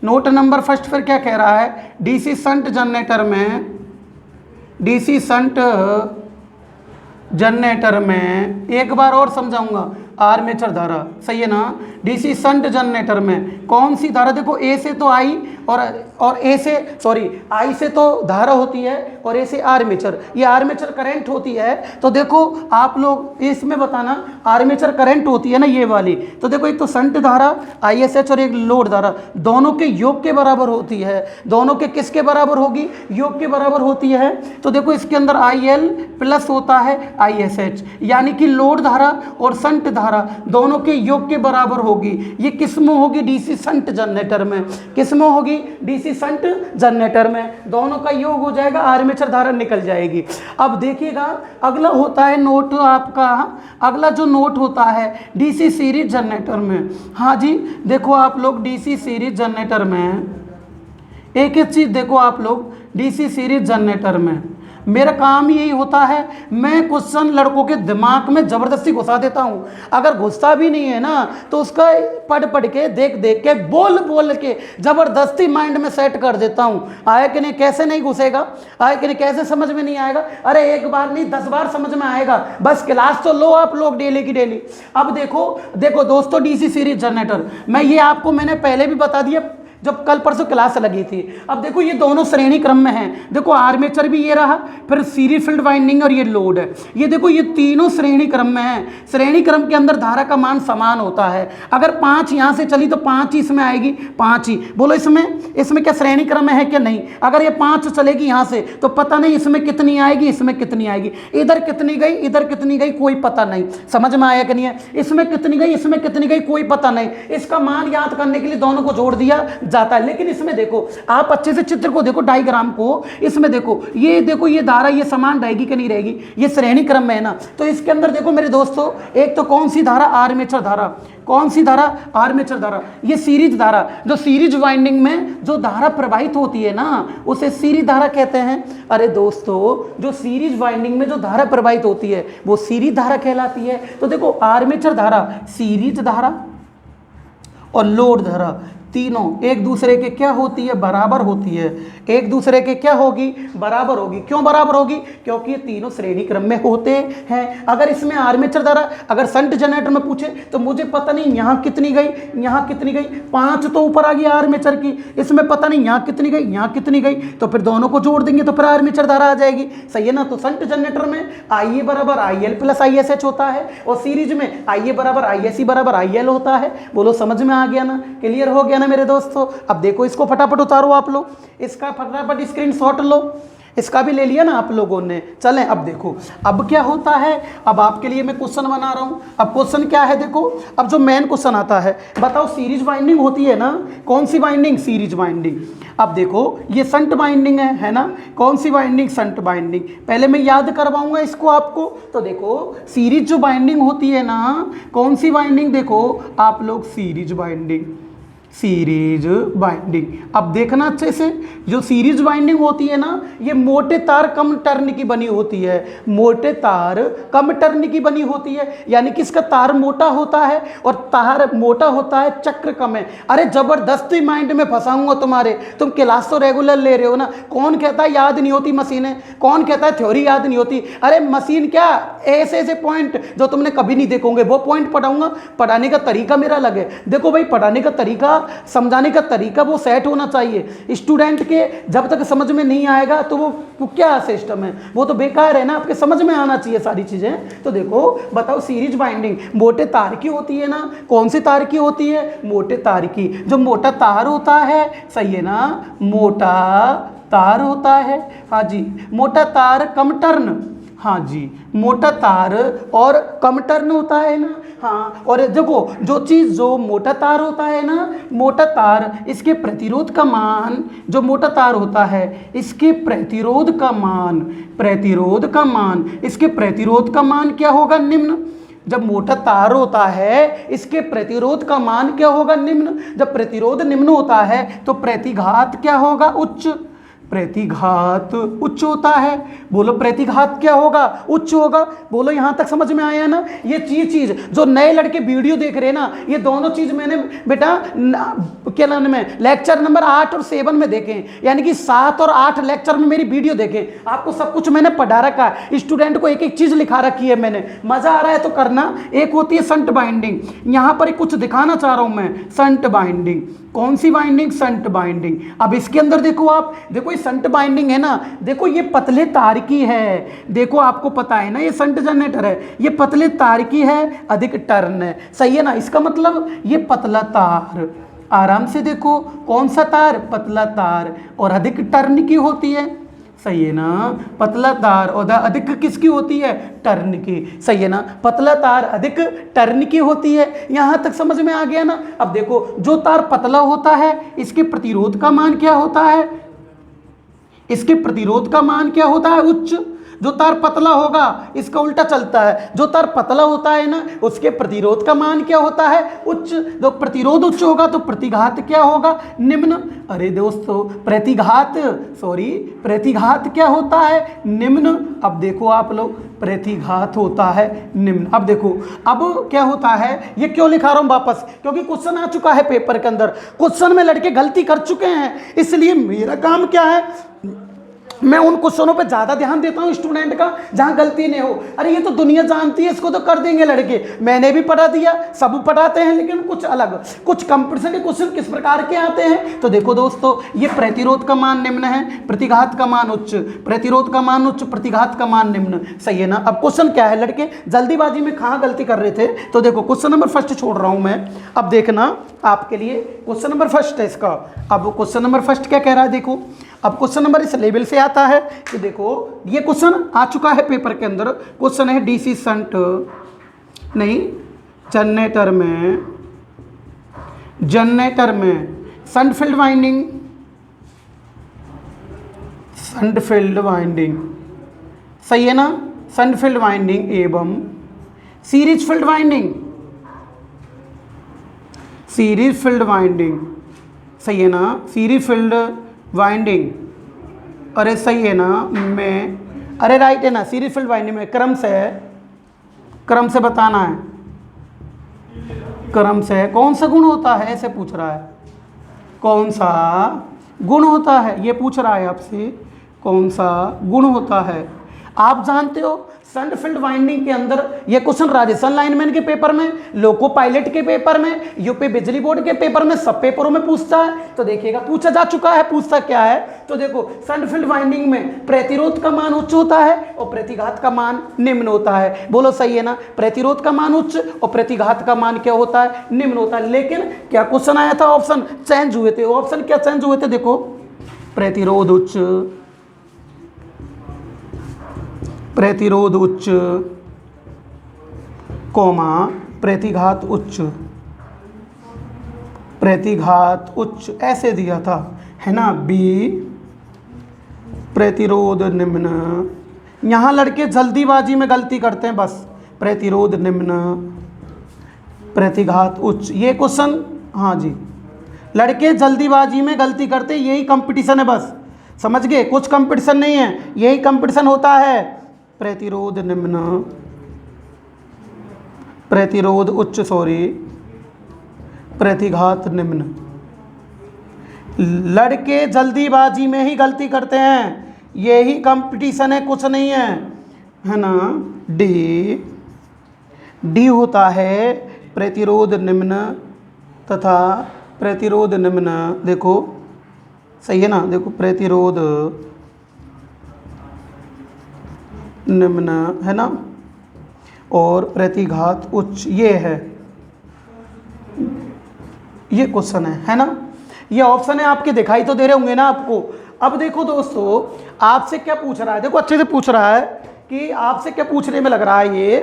नोट नंबर फर्स्ट फिर क्या कह रहा है? डीसी संट जनरेटर में, डीसी संट जनरेटर में एक बार और समझाऊंगा, आर्मेचर धारा, सही है ना? डीसी संट जनरेटर में कौन सी धारा? देखो ए से तो आई और ए से, सॉरी आई से तो धारा होती है और ए से आर्मेचर, ये आर्मेचर करंट होती है। तो देखो आप लोग इसमें बताना, आर्मेचर करंट होती है ना ये वाली, तो देखो एक तो संट धारा ISH और एक लोड धारा, दोनों के योग के बराबर होती है। दोनों के किसके बराबर होगी? योग के बराबर होती है। तो देखो इसके अंदर IL प्लस होता है ISH, यानी कि लोड धारा और संट धारा दोनों के योग के बराबर होगी। ये किस में होगी? डीसी संट जनरेटर में। किस में होगी? डीसी संट जनरेटर में। दोनों का योग हो जाएगा, आर्मेचर धारा निकल जाएगी। अब देखिएगा अगला होता है नोट आपका, अगला जो नोट होता है डीसी सीरीज जनरेटर में। हाँ जी, देखो आप लोग डीसी सीरीज जनरेटर में एक एक चीज देखो, आप लोग डीसी सीरीज जनरेटर में मेरा काम यही होता है, मैं क्वेश्चन लड़कों के दिमाग में ज़बरदस्ती घुसा देता हूँ। अगर घुसता भी नहीं है ना तो उसका पढ़ के देख के बोल के ज़बरदस्ती माइंड में सेट कर देता हूँ। आया कि नहीं? कैसे नहीं घुसेगा? आया कि नहीं? कैसे समझ में नहीं आएगा? अरे एक बार नहीं 10 बार समझ में आएगा। बस क्लास तो लो आप लोग डेली की डेली। अब देखो दोस्तों, डीसी सीरीज जनरेटर मैं ये आपको मैंने पहले भी बता दिया जब कल परसों क्लास लगी थी। अब देखो ये दोनों श्रेणी क्रम में हैं। देखो आर्मेचर भी ये रहा, फिर सीरीज फील्ड वाइंडिंग और ये लोड है। ये देखो ये तीनों श्रेणी क्रम में हैं। श्रेणी क्रम के अंदर धारा का मान समान होता है। अगर 5 यहाँ से चली तो 5 ही इसमें आएगी, 5 ही। बोलो इसमें क्या श्रेणी क्रम में है क्या? नहीं। अगर ये 5 चलेगी यहाँ से तो पता नहीं इसमें कितनी आएगी, इसमें कितनी आएगी, इधर कितनी गई, इधर कितनी गई, कोई पता नहीं। समझ में आया कि नहीं है? इसमें कितनी गई, इसमें कितनी गई, कोई पता नहीं। इसका मान याद करने के लिए दोनों को जोड़ दिया जाता है। लेकिन इसमें देखो आप अच्छे से चित्र को देखो, डायग्राम को, इसमें देखो ये धारा ये समान रहेगी कि नहीं रहेगी? ये श्रेणी क्रम में है ना। तो इसके अंदर देखो मेरे दोस्तों, एक तो कौन सी धारा? आर्मेचर धारा। कौन सी धारा? आर्मेचर धारा। ये सीरीज धारा, जो सीरीज वाइंडिंग में जो धारा प्रवाहित होती है ना उसे सीरीज धारा कहते हैं। अरे दोस्तों, जो सीरीज वाइंडिंग में जो धारा प्रवाहित होती है वो सीरीज धारा कहलाती है। तो देखो आर्मेचर धारा, सीरीज धारा और लोड धारा तीनों एक दूसरे के क्या होती है? बराबर होती है। एक दूसरे के क्या होगी? बराबर होगी। क्यों बराबर होगी? क्योंकि ये तीनों श्रेणी क्रम में होते हैं। अगर इसमें आर्मेचर धारा अगर संट जनरेटर में पूछे तो मुझे पता नहीं यहाँ कितनी गई, यहाँ कितनी गई, 5 तो ऊपर आ गई आर्मेचर की, इसमें पता नहीं यहाँ कितनी गई, यहाँ कितनी गई, तो फिर दोनों को जोड़ देंगे तो फिर आर्मेचर धारा आ जाएगी। सही है ना? तो संट जनरेटर में IA बराबर IL प्लस ISH होता है और सीरीज में IA बराबर ISC बराबर IL होता है। बोलो समझ में आ गया ना? क्लियर हो गया ना मेरे दोस्तों? अब देखो इसको फटाफट उतारो आप लोग, इसका फटाफट स्क्रीनशॉट लो। इसका भी ले लिया ना आप लोगों ने? चलें अब देखो अब क्या होता है। अब आपके लिए मैं क्वेश्चन बना रहा हूं। अब क्वेश्चन क्या है देखो, अब जो मेन क्वेश्चन आता है, बताओ सीरीज वाइंडिंग होती है ना, कौन सी वाइंडिंग? Series winding. अब देखो ये संट वाइंडिंग है ना, कौन सी वाइंडिंग? Shunt winding. पहले मैं याद करवाऊंगा इसको आपको। तो देखो सीरीज जो वाइंडिंग होती है ना, कौन सी वाइंडिंग? देखो आप लोग सीरीज वाइंडिंग, सीरीज वाइंडिंग। अब देखना अच्छे से, जो सीरीज वाइंडिंग होती है ना ये मोटे तार कम टर्न की बनी होती है। मोटे तार कम टर्न की बनी होती है, यानी कि इसका तार मोटा होता है और तार मोटा होता है, चक्र कम है। अरे जबरदस्ती माइंड में फंसाऊंगा तुम्हारे, तुम क्लास तो रेगुलर ले रहे हो ना। कौन कहता है याद नहीं होती मशीनें? कौन कहता है थ्योरी याद नहीं होती? अरे मशीन क्या, ऐसे ऐसे पॉइंट जो तुमने कभी नहीं देखोगे वो पॉइंट पढ़ाऊंगा। पढ़ाने का तरीका मेरा अलग है। देखो भाई, पढ़ाने का तरीका, समझाने का तरीका वो सेट होना चाहिए। स्टूडेंट के जब तक समझ में नहीं आएगा तो वो क्या सिस्टम है, वो तो बेकार है ना। आपके समझ में आना चाहिए सारी चीजें। तो देखो बताओ, सीरीज बाइंडिंग मोटे तार की होती है ना। कौन सी तार की होती है? मोटे तार की। जो मोटा तार होता है, सही है ना, मोटा तार होता है। हाँ जी, मोटा तार कम टर्न, हाँ जी, मोटा तार और कम टर्न होता है ना। हाँ, और देखो जो मोटा तार होता है ना, मोटा तार इसके प्रतिरोध का मान, जो मोटा तार होता है इसके प्रतिरोध का मान, इसके प्रतिरोध का मान क्या होगा, निम्न। जब मोटा तार होता है इसके प्रतिरोध का मान क्या होगा, निम्न। जब प्रतिरोध निम्न होता है तो प्रतिघात क्या होगा, उच्च। प्रतिघात उच्च होता है। बोलो प्रतिघात क्या होगा, उच्च होगा। बोलो यहां तक समझ में आया ना। ये चीज जो नए लड़के वीडियो देख रहे हैं ना, ये दोनों चीज मैंने बेटा क्या नाम है, लेक्चर नंबर 8 और 7 में देखें, यानी कि 7 और 8 लेक्चर में मेरी वीडियो देखें। आपको सब कुछ मैंने पढ़ा रखा है, स्टूडेंट को एक एक चीज लिखा रखी है मैंने। मजा आ रहा है तो करना। एक होती है संट बाइंडिंग, यहां पर कुछ दिखाना चाह रहा हूं मैं। संट बाइंडिंग, कौन सी बाइंडिंग, संट बाइंडिंग। अब इसके अंदर देखो, आप देखो ये संट बाइंडिंग है ना, देखो ये पतले तार की है। देखो आपको पता है ना, ये संट जनरेटर है, ये पतले तार की है, अधिक टर्न है, सही है ना। इसका मतलब ये पतला तार, आराम से देखो कौन सा तार, पतला तार, और अधिक टर्न की होती है, सही है ना। पतला तार और अधिक किसकी होती है, टर्न की, सही है ना। पतला तार अधिक टर्न की होती है। यहां तक समझ में आ गया ना। अब देखो जो तार पतला होता है इसके प्रतिरोध का मान क्या होता है, इसके प्रतिरोध का मान क्या होता है, उच्च। जो तार पतला होगा इसका उल्टा चलता है, जो तार पतला होता है ना उसके प्रतिरोध का मान क्या होता है, उच्च। जो प्रतिरोध उच्च होगा तो प्रतिघात क्या होगा, निम्न। अरे दोस्तों प्रतिघात क्या होता है, निम्न। अब देखो आप लोग, प्रतिघात होता है निम्न। अब देखो अब क्या होता है, ये क्यों लिखा रहा हूं वापस, क्योंकि क्वेश्चन आ चुका है पेपर के अंदर। क्वेश्चन में लड़के गलती कर चुके हैं, इसलिए मेरा काम क्या है, मैं उन क्वेश्चनों पे ज्यादा ध्यान देता हूं स्टूडेंट का जहां गलती नहीं हो। अरे ये तो दुनिया जानती है, इसको तो कर देंगे लड़के, मैंने भी पढ़ा दिया, सब पढ़ाते हैं, लेकिन कुछ अलग, कुछ कंपटीशन के क्वेश्चन किस प्रकार के आते हैं। तो देखो दोस्तों, ये प्रतिरोध का मान निम्न है, प्रतिघात का मान उच्च, प्रतिरोध का मान उच्च, प्रतिघात का मान निम्न, सही है ना। अब क्वेश्चन क्या है, लड़के जल्दीबाजी में कहां गलती कर रहे थे। तो देखो क्वेश्चन नंबर फर्स्ट छोड़ रहा हूं मैं, अब देखना आपके लिए क्वेश्चन नंबर फर्स्ट है इसका। अब क्वेश्चन नंबर फर्स्ट क्या कह रहा है, देखो अब क्वेश्चन नंबर इस लेवल से आता है कि देखो ये क्वेश्चन आ चुका है पेपर के अंदर। क्वेश्चन है डीसी संट नहीं जनरेटर में संट फील्ड वाइंडिंग, सही है ना। संट फील्ड वाइंडिंग एवं सीरीज फील्ड वाइंडिंग, सही है ना। सीरीज फील्ड वाइंडिंग, अरे सही है ना, में अरे राइट है ना। सीरीज फील्ड वाइंडिंग में क्रम से बताना है, क्रम से कौन सा गुण होता है, ऐसे पूछ रहा है, कौन सा गुण होता है, ये पूछ रहा है आपसे, कौन सा गुण होता है। आप जानते हो संट फील्ड वाइंडिंग के अंदर ये क्वेश्चन राजस्थान लाइनमैन के पेपर में, लोको पायलट के पेपर में, यूपी बिजली बोर्ड के पेपर में, सब पेपरों में पूछता है। तो देखिएगा पूछा जा चुका है, पूछता क्या है। तो देखो संट फील्ड वाइंडिंग में प्रतिरोध का मान उच्च होता है और प्रतिघात का मान निम्न होता है। बोलो सही है ना। प्रतिरोध का मान उच्च और प्रतिघात का मान क्या होता है, निम्न होता है। लेकिन क्या क्वेश्चन आया था, ऑप्शन चेंज हुए थे। ऑप्शन क्या चेंज हुए थे, देखो प्रतिरोध उच्च, कौमा प्रतिघात उच्च, ऐसे दिया था, है ना। बी प्रतिरोध निम्न। यहां लड़के जल्दीबाजी में गलती करते हैं बस। प्रतिरोध निम्न, प्रतिघात उच्च, ये क्वेश्चन, हाँ जी, लड़के जल्दीबाजी में गलती करते, यही कंपटीशन है बस, समझ गए। कुछ कंपटीशन नहीं है, यही कंपटीशन होता है। प्रतिरोध निम्न, प्रतिरोध उच्च, प्रतिघात निम्न। लड़के जल्दीबाजी में ही गलती करते हैं, यही कंपटीशन है, कुछ नहीं है ना। डी होता है प्रतिरोध निम्न तथा प्रतिरोध निम्न, देखो सही है ना। देखो प्रतिरोध निम्न, है ना, और प्रतिघात उच्च, ये है, ये क्वेश्चन है ना। ये ऑप्शन है आपके, दिखाई तो दे रहे होंगे ना आपको। अब देखो दोस्तों, आपसे क्या पूछ रहा है, देखो अच्छे से पूछ रहा है कि आपसे क्या पूछने में लग रहा है, ये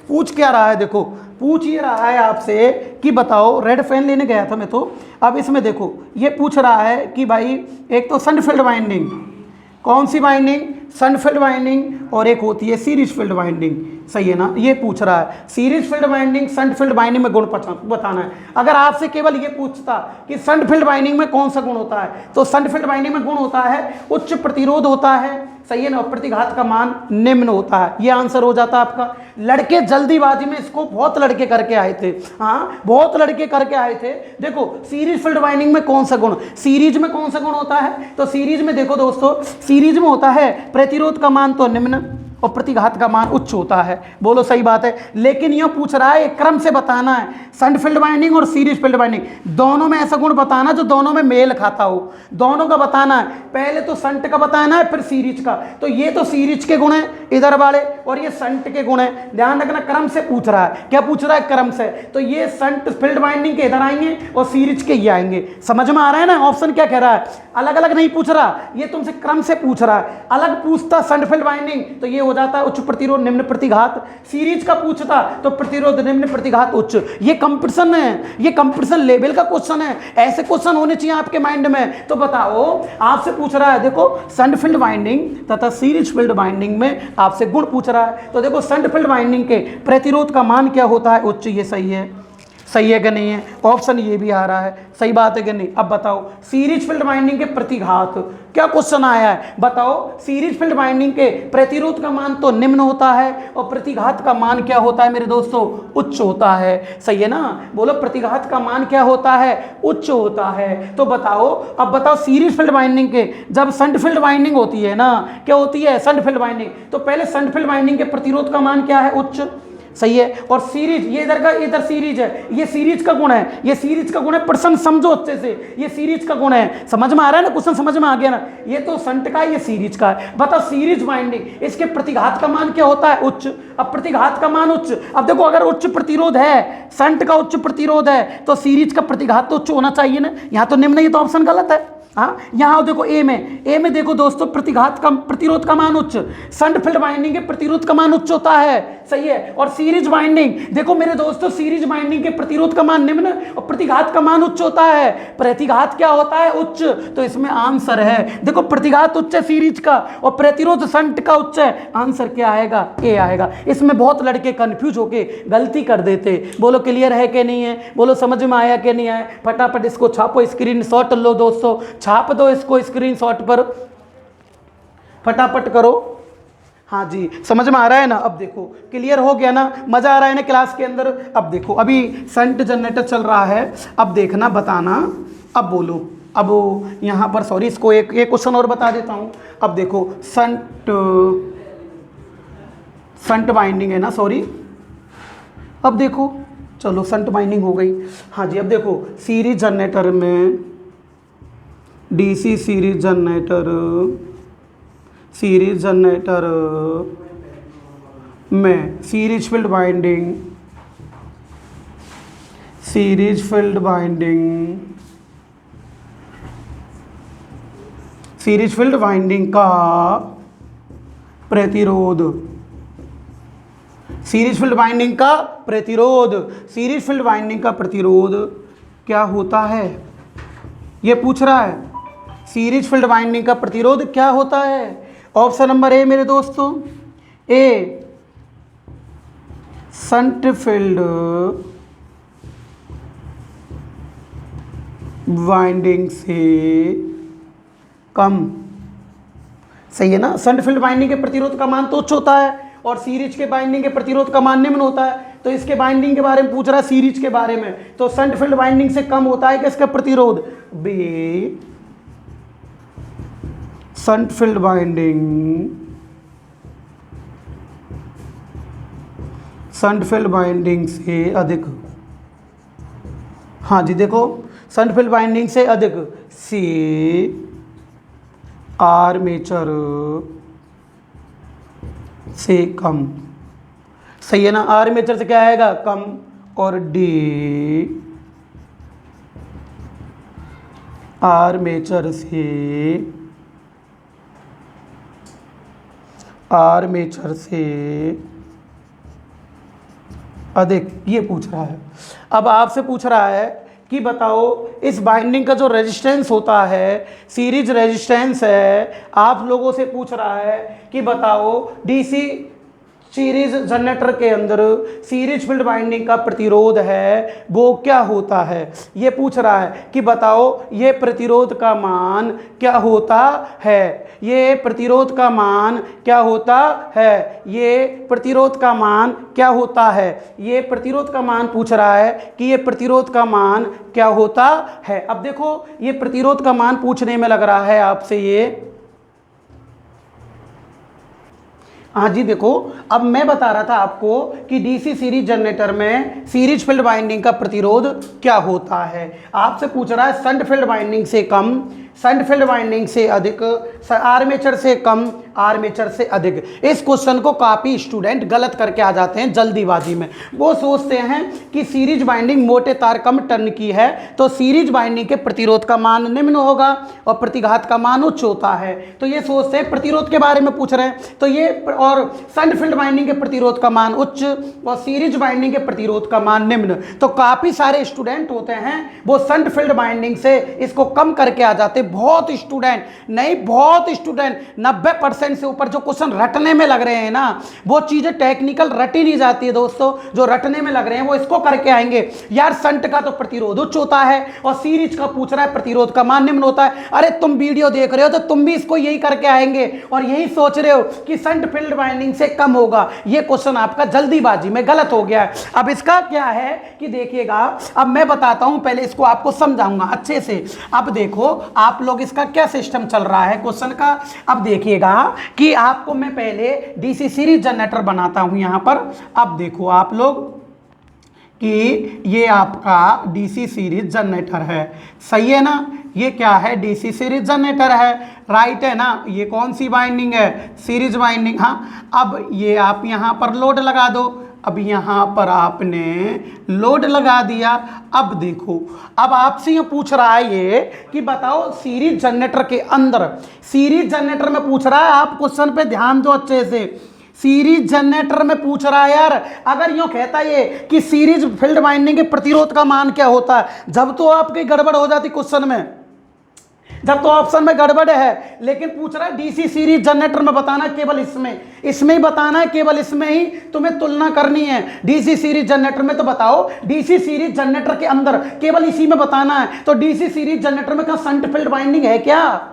पूछ क्या रहा है, देखो पूछ ये रहा है आपसे कि बताओ, रेड पेन लेने गया था मैं तो, अब इसमें देखो ये पूछ रहा है कि भाई एक तो शन फील्ड बाइंडिंग, कौन सी बाइंडिंग, शन फील्ड बाइंडिंग, और एक होती है सीरीज फील्ड बाइंडिंग, सही है ना। ये पूछ रहा है सीरीज फील्ड बाइंडिंग, शन फील्ड बाइंडिंग में गुण बताना है। अगर आपसे केवल ये पूछता कि शन फील्ड बाइंडिंग में कौन सा गुण होता है, तो शन फील्ड बाइंडिंग में गुण होता है उच्च प्रतिरोध होता है, सही है ना, और प्रतिघात का मान निम्न होता है। ये आंसर हो जाता है आपका। लड़के जल्दीबाजी में इसको बहुत लड़के करके आए थे, हाँ बहुत लड़के करके आए थे। देखो सीरीज फील्ड बाइंडिंग में कौन सा गुण, सीरीज में कौन सा गुण होता है, तो सीरीज में देखो दोस्तों, सीरीज में होता है प्रतिरोध का मान तो निम्न और प्रतिघात का मान उच्च होता है। बोलो सही बात है। लेकिन यह पूछ रहा है क्रम से बताना है, शंट फील्ड बाइंडिंग और सीरीज फील्ड बाइंडिंग दोनों में ऐसा गुण बताना जो दोनों में मेल खाता हो, दोनों का बताना है। पहले तो शंट का बताना है, फिर सीरीज का। तो ये तो सीरीज के गुण है इधर वाले, और ये शंट के गुण है। ध्यान रखना क्रम से पूछ रहा है, क्या पूछ रहा है, क्रम से। तो ये शंट फील्ड बाइंडिंग के इधर आएंगे और सीरीज के ये आएंगे। समझ में आ रहा है ना, ऑप्शन क्या कह रहा है, अलग अलग नहीं पूछ रहा, ये तुमसे क्रम से पूछ रहा है। अलग पूछता शंट फील्ड बाइंडिंग तो ये हो जाता है उच्च प्रतिरोध निम्न प्रतिघात, सीरीज का पूछता तो प्रतिरोध निम्न प्रतिघात उच्च। ये कंपटीशन है, ये कंपटीशन लेवल का क्वेश्चन है, ऐसे क्वेश्चन होने चाहिए आपके माइंड में। तो बताओ, आपसे पूछ रहा है, देखो शंट फील्ड बाइंडिंग तथा सीरीज फील्ड बाइंडिंग में आपसे गुण पूछ रहा है। तो देखो शंट फील्ड बाइंडिंग के प्रतिरोध का मान क्या होता है, उच्च। ये सही है, सही है कि नहीं है, ऑप्शन ये भी आ रहा है, सही बात है कि नहीं। अब बताओ सीरीज फील्ड बाइंडिंग के प्रतिघात, क्या क्वेश्चन आया है, बताओ सीरीज फील्ड बाइंडिंग के प्रतिरोध का मान तो निम्न होता है और प्रतिघात का मान क्या होता है मेरे दोस्तों, उच्च होता है, सही है ना। बोलो प्रतिघात का मान क्या होता है, उच्च होता है। तो बताओ, अब बताओ सीरीज फील्ड बाइंडिंग के, जब शंट फील्ड बाइंडिंग होती है ना, क्या होती है शंट फील्ड बाइंडिंग, तो पहले शंट फील्ड बाइंडिंग के प्रतिरोध का मान क्या है, उच्च, सही है। और सीरीज, ये इधर का, इधर सीरीज है, ये सीरीज का गुण है, ये सीरीज का गुण है, प्रश्न समझो अच्छे से, ये सीरीज का गुण है। समझ में आ रहा है ना, क्वेश्चन समझ में आ गया ना। ये तो शंट का है, ये सीरीज का है। बताओ सीरीज बाइंडिंग, इसके प्रतिघात का मान क्या होता है, उच्च। अब प्रतिघात का मान उच्च, अब देखो अगर उच्च प्रतिरोध है, शंट का उच्च प्रतिरोध है, तो सीरीज का प्रतिघात तो उच्च होना चाहिए ना। यहाँ तो निम्न, ये तो ऑप्शन गलत है। हाँ, यहाँ देखो ए में देखो दोस्तों, प्रतिघात का प्रतिरोध का मान उच्च, शंट फील्ड बाइंडिंग के प्रतिरोध का मान उच्च होता है, सही है। और सीरीज बाइंडिंग, देखो मेरे दोस्तों, सीरीज बाइंडिंग के प्रतिरोध का मान निम्न और प्रतिघात का मान उच्च होता है। प्रतिघात क्या होता है, उच्च। तो इसमें आंसर है, देखो प्रतिघात उच्च है सीरीज का और प्रतिरोध शंट का उच्च है, आंसर क्या आएगा, ए आएगा। इसमें बहुत लड़के कंफ्यूज होके गलती कर देते। बोलो क्लियर है कि नहीं है, बोलो समझ में आया कि नहीं आया। फटाफट इसको छापो, स्क्रीनशॉट लो दोस्तों, छाप दो इसको स्क्रीनशॉट पर, फटाफट करो। हाँ जी, समझ में आ रहा है ना। अब देखो क्लियर हो गया ना, मजा आ रहा है ना क्लास के अंदर। अब देखो अभी शंट जनरेटर चल रहा है, अब देखना बताना, अब बोलो। अब यहाँ पर सॉरी, इसको एक क्वेश्चन और बता देता हूँ। अब देखो शंट बाइंडिंग है ना, सॉरी। अब देखो, चलो शंट बाइंडिंग हो गई। हाँ जी, अब देखो सीरीज जनरेटर में, डीसी सीरीज जनरेटर में सीरीज फील्ड बाइंडिंग का प्रतिरोध, सीरीज फील्ड बाइंडिंग का प्रतिरोध क्या होता है, ये पूछ रहा है। सीरीज फील्ड बाइंडिंग का प्रतिरोध क्या होता है। ऑप्शन नंबर ए मेरे दोस्तों, ए शंट फील्ड बाइंडिंग से कम, सही है ना। शंट फील्ड बाइंडिंग के प्रतिरोध का मान तो उच्च होता है और सीरीज के बाइंडिंग के प्रतिरोध का मान निम्न होता है। तो इसके बाइंडिंग के बारे में पूछ रहा है, सीरीज के बारे में, तो शंट फील्ड बाइंडिंग से कम होता है किसका प्रतिरोध, बी शंट फील्ड बाइंडिंग से अधिक। हाँ जी, देखो शंट फील्ड बाइंडिंग से अधिक, सी आर्मेचर से कम, सही है ना। आर्मेचर से क्या आएगा, कम, और डी आर्मेचर से अधिक, ये पूछ रहा है। अब आपसे पूछ रहा है कि बताओ इस बाइंडिंग का जो रेजिस्टेंस होता है, सीरीज रेजिस्टेंस है, आप लोगों से पूछ रहा है कि बताओ डीसी सीरीज जनरेटर के अंदर सीरीज फील्ड बाइंडिंग का प्रतिरोध है वो क्या होता है। ये पूछ रहा है कि बताओ ये प्रतिरोध का मान क्या होता है, ये प्रतिरोध का मान क्या होता है, ये प्रतिरोध का मान क्या होता है, ये प्रतिरोध का मान पूछ रहा है कि ये प्रतिरोध का मान क्या होता है। अब देखो ये प्रतिरोध का मान पूछने में लग रहा है आपसे ये, हाँ जी देखो, अब मैं बता रहा था आपको कि डीसी सीरीज जनरेटर में सीरीज फील्ड बाइंडिंग का प्रतिरोध क्या होता है। आपसे पूछ रहा है शंट फील्ड बाइंडिंग से कम, शंट फील्ड बाइंडिंग से अधिक, आर्मेचर से कम, आर्मेचर से अधिक। इस क्वेश्चन को काफ़ी स्टूडेंट गलत करके आ जाते हैं जल्दीबाजी में। वो सोचते हैं कि सीरीज बाइंडिंग मोटे तार कम टर्न की है तो सीरीज बाइंडिंग के प्रतिरोध का मान निम्न होगा और प्रतिघात का मान उच्च होता है। तो ये सोचते हैं प्रतिरोध के बारे में पूछ रहे हैं तो ये, और शंट फील्ड बाइंडिंग के प्रतिरोध का मान उच्च और सीरीज बाइंडिंग के प्रतिरोध का मान निम्न। तो काफ़ी सारे स्टूडेंट होते हैं वो शंट फील्ड बाइंडिंग से इसको कम करके आ जाते। बहुत स्टूडेंट नहीं, बहुत स्टूडेंट 90% से ऊपर जो क्वेश्चन रटने में लग रहे हैं ना, वो चीजें टेक्निकल रटी नहीं जाती है दोस्तों। जो रटने में लग रहे हैं वो इसको करके आएंगे यार, शंट का तो प्रतिरोध उच्च होता है और सीरीज का पूछ रहा है प्रतिरोध का मान निम्न होता है। अरे तुम वीडियो देख रहे हो तो तुम भी इसको यही करके आएंगे और यही सोच रहे हो कि शंट फील्ड बाइंडिंग से कम होगा। ये क्वेश्चन आपका जल्दीबाजी में गलत हो गया है। अब इसका क्या है कि देखिएगा, अब मैं बताता हूं, पहले इसको आपको समझाऊंगा अच्छे से। अब देखो आप लोग इसका क्या सिस्टम चल रहा है क्वेश्चन का। अब देखिएगा कि आपको मैं पहले डीसी सीरीज जनरेटर बनाता हूं यहां पर। अब देखो आप लोग कि ये आपका डीसी सीरीज जनरेटर है, सही है ना। ये क्या है, डीसी सीरीज जनरेटर है, राइट है ना। ये कौन सी बाइंडिंग है, सीरीज बाइंडिंग। हाँ, अब ये आप यहां पर लोड लगा दो। अब यहां पर आपने लोड लगा दिया। अब देखो, अब आपसे ये पूछ रहा है ये कि बताओ सीरीज जनरेटर के अंदर, सीरीज जनरेटर में पूछ रहा है, आप क्वेश्चन पे ध्यान दो अच्छे से। सीरीज जनरेटर में पूछ रहा है यार, अगर यूं कहता ये कि सीरीज फील्ड बाइंडिंग के प्रतिरोध का मान क्या होता है, जब तो आपकी गड़बड़ हो जाती क्वेश्चन में, जब तो ऑप्शन में गड़बड़ है। लेकिन पूछ रहा है डीसी सीरीज जनरेटर में बताना, केवल इसमें ही बताना है, केवल इसमें ही तुम्हें तुलना करनी है। डीसी सीरीज जनरेटर में तो बताओ, डीसी सीरीज जनरेटर के अंदर केवल इसी में बताना है। तो डीसी सीरीज जनरेटर में क्या शंट फील्ड बाइंडिंग है क्या?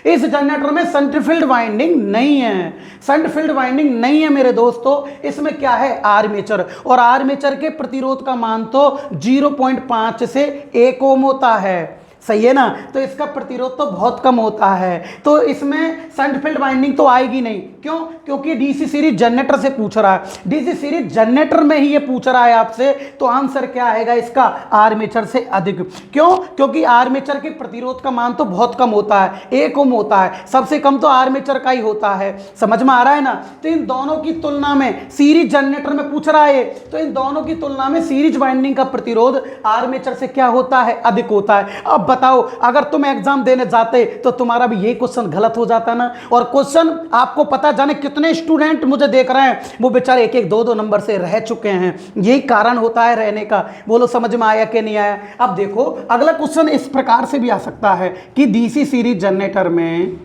इस जनरेटर में शंट फील्ड बाइंडिंग नहीं है, शंट फील्ड बाइंडिंग नहीं है मेरे दोस्तों। इसमें क्या है, आर्मेचर, और आर्मेचर के प्रतिरोध का मान तो 0.5 से 1 ओम होता है, सही है ना। तो इसका प्रतिरोध तो बहुत कम होता है, तो इसमें शंट फील्ड बाइंडिंग तो आएगी नहीं। क्यों? क्योंकि डीसी सीरीज जनरेटर से पूछ रहा है, डीसी सीरीज जनरेटर में ही ये पूछ रहा है आपसे। तो आंसर क्या आएगा इसका, आर्मेचर से अधिक। क्यों? क्योंकि आर्मेचर के प्रतिरोध का मान तो बहुत कम होता है, 1 ओम होता है, सबसे कम तो आर्मेचर का ही होता है। समझ में आ रहा है ना। तो इन दोनों की तुलना में, सीरीज जनरेटर में पूछ रहा है, तो इन दोनों की तुलना में सीरीज बाइंडिंग का प्रतिरोध आर्मेचर से क्या होता है, अधिक होता है। अब बताओ, अगर तुम एग्जाम देने जाते तो तुम्हारा भी यही क्वेश्चन गलत हो जाता ना। और क्वेश्चन आपको पता जाने कितने स्टूडेंट मुझे देख रहे हैं, वो बेचारे 1-1, 2-2 नंबर से रह चुके हैं। यही कारण होता है रहने का। बोलो समझ में आया कि नहीं आया। अब देखो अगला क्वेश्चन इस प्रकार से भी आ सकता है कि डीसी सीरीज जनरेटर में,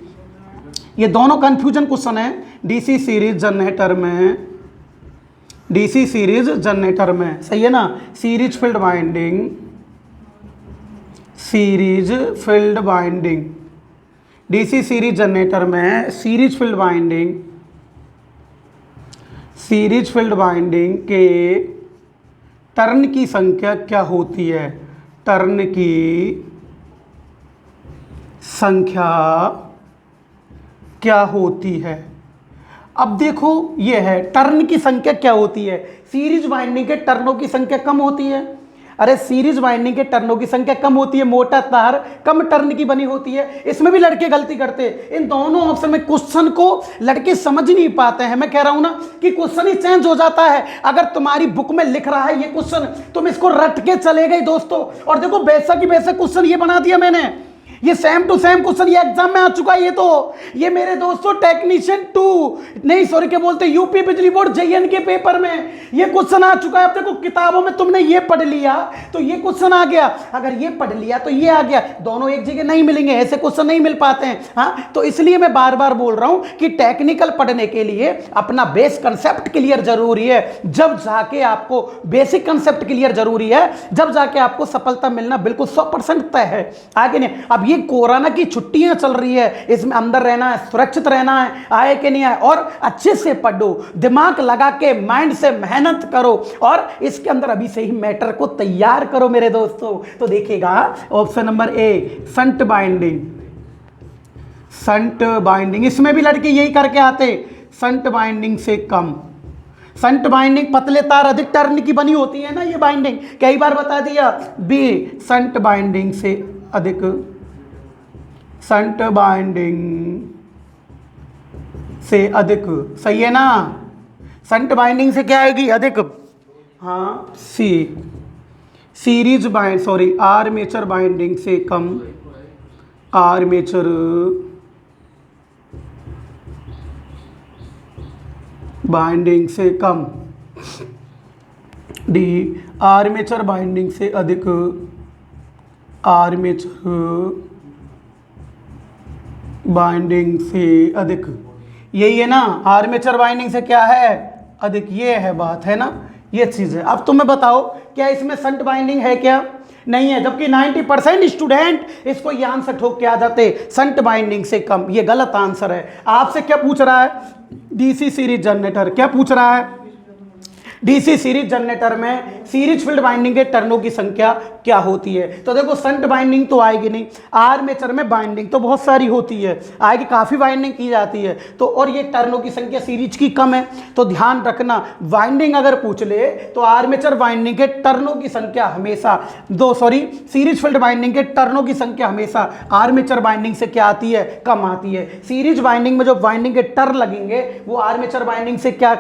ये दोनों कंफ्यूजन क्वेश्चन है। डीसी सीरीज जनरेटर में, डीसी सीरीज जनरेटर में, सही है ना, series field binding, series field binding, DC series generator में series field binding, series field binding के टर्न की संख्या क्या होती है, टर्न की संख्या क्या होती है। अब देखो ये है, टर्न की संख्या क्या होती है। सीरीज बाइंडिंग के टर्नों की संख्या कम होती है। अरे सीरीज बाइंडिंग के टर्नों की संख्या कम होती है, मोटा तार कम टर्न की बनी होती है। इसमें भी लड़के गलती करते हैं। इन दोनों ऑप्शन में क्वेश्चन को लड़के समझ नहीं पाते हैं। मैं कह रहा हूं ना कि क्वेश्चन ही चेंज हो जाता है। अगर तुम्हारी बुक में लिख रहा है ये क्वेश्चन, तुम इसको रट के चले गए दोस्तों। और देखो बेशक ही बेशक क्वेश्चन ये बना दिया मैंने ये सेम टू सेम क्वेश्चन ये एग्जाम में आ चुका है। ये मेरे दोस्तों टेक्नीशियन 2 नहीं सॉरी क्या बोलते यूपी बिजली बोर्ड जेईएन के पेपर में ये क्वेश्चन आ चुका है। अब देखो किताबों में तुमने ये पढ़ लिया तो ये क्वेश्चन आ गया, अगर ये पढ़ लिया तो ये आ गया, दोनों एक जगह नहीं मिलेंगे, ऐसे क्वेश्चन नहीं मिल पाते हैं। हाँ, तो इसलिए मैं बार बार बोल रहा हूं कि टेक्निकल पढ़ने के लिए अपना बेस कंसेप्ट क्लियर जरूरी है। जब जाके आपको बेसिक कंसेप्ट क्लियर जरूरी है, जब जाके आपको सफलता मिलना बिल्कुल 100% तय है। आगे नहीं, अब ये कोरोना की छुट्टियां चल रही है, इसमें अंदर रहना है, सुरक्षित रहना है, आए कि नहीं आए, और अच्छे से पढ़ो, दिमाग लगा के माइंड से मेहनत करो और इसके अंदर अभी से ही मैटर को तैयार करो मेरे दोस्तों। तो देखिएगा option number A shunt binding, shunt binding, इसमें भी लड़के यही करके आते, संट बाइंडिंग से कम। संट बाइंडिंग पतले तार अधिक टर्न की बनी होती है ना, ये बाइंडिंग कई बार बता दिया। बी संट बाइंडिंग से अधिक, संट बाइंडिंग से अधिक, सही है ना। संट बाइंडिंग से क्या आएगी, अधिक। हाँ, सी series bind sorry armature binding से कम, आर्मेचर बाइंडिंग से कम। डी आर्मेचर बाइंडिंग से अधिक, आर्मेचर बाइंडिंग से अधिक, यही है ना। आर्मेचर बाइंडिंग से क्या है, अधिक, ये है बात, है ना, ये चीज़ है। अब तुम्हें बताओ क्या इसमें संट बाइंडिंग है क्या, नहीं है, जबकि 90% स्टूडेंट इसको ये आंसर ठोक के आ जाते संट बाइंडिंग से कम। ये गलत आंसर है। आपसे क्या पूछ रहा है, डीसी सीरीज जनरेटर, क्या पूछ रहा है, डीसी सीरीज जनरेटर में सीरीज फील्ड बाइंडिंग के टर्नों की संख्या क्या होती है। तो देखो संट बाइंडिंग तो आएगी नहीं, आर्मेचर में बाइंडिंग तो बहुत सारी होती है, आएगी, काफ़ी बाइंडिंग की जाती है, तो और ये टर्नों की संख्या सीरीज की कम है। तो ध्यान रखना, बाइंडिंग अगर पूछ ले तो आर्मेचर बाइंडिंग के टर्नों की संख्या हमेशा सीरीज फील्ड बाइंडिंग के टर्नों की संख्या हमेशा आर्मेचर बाइंडिंग से क्या आती है, कम आती है। सीरीज बाइंडिंग में जो बाइंडिंग के टर्न लगेंगे वो आर्मेचर बाइंडिंग से क्या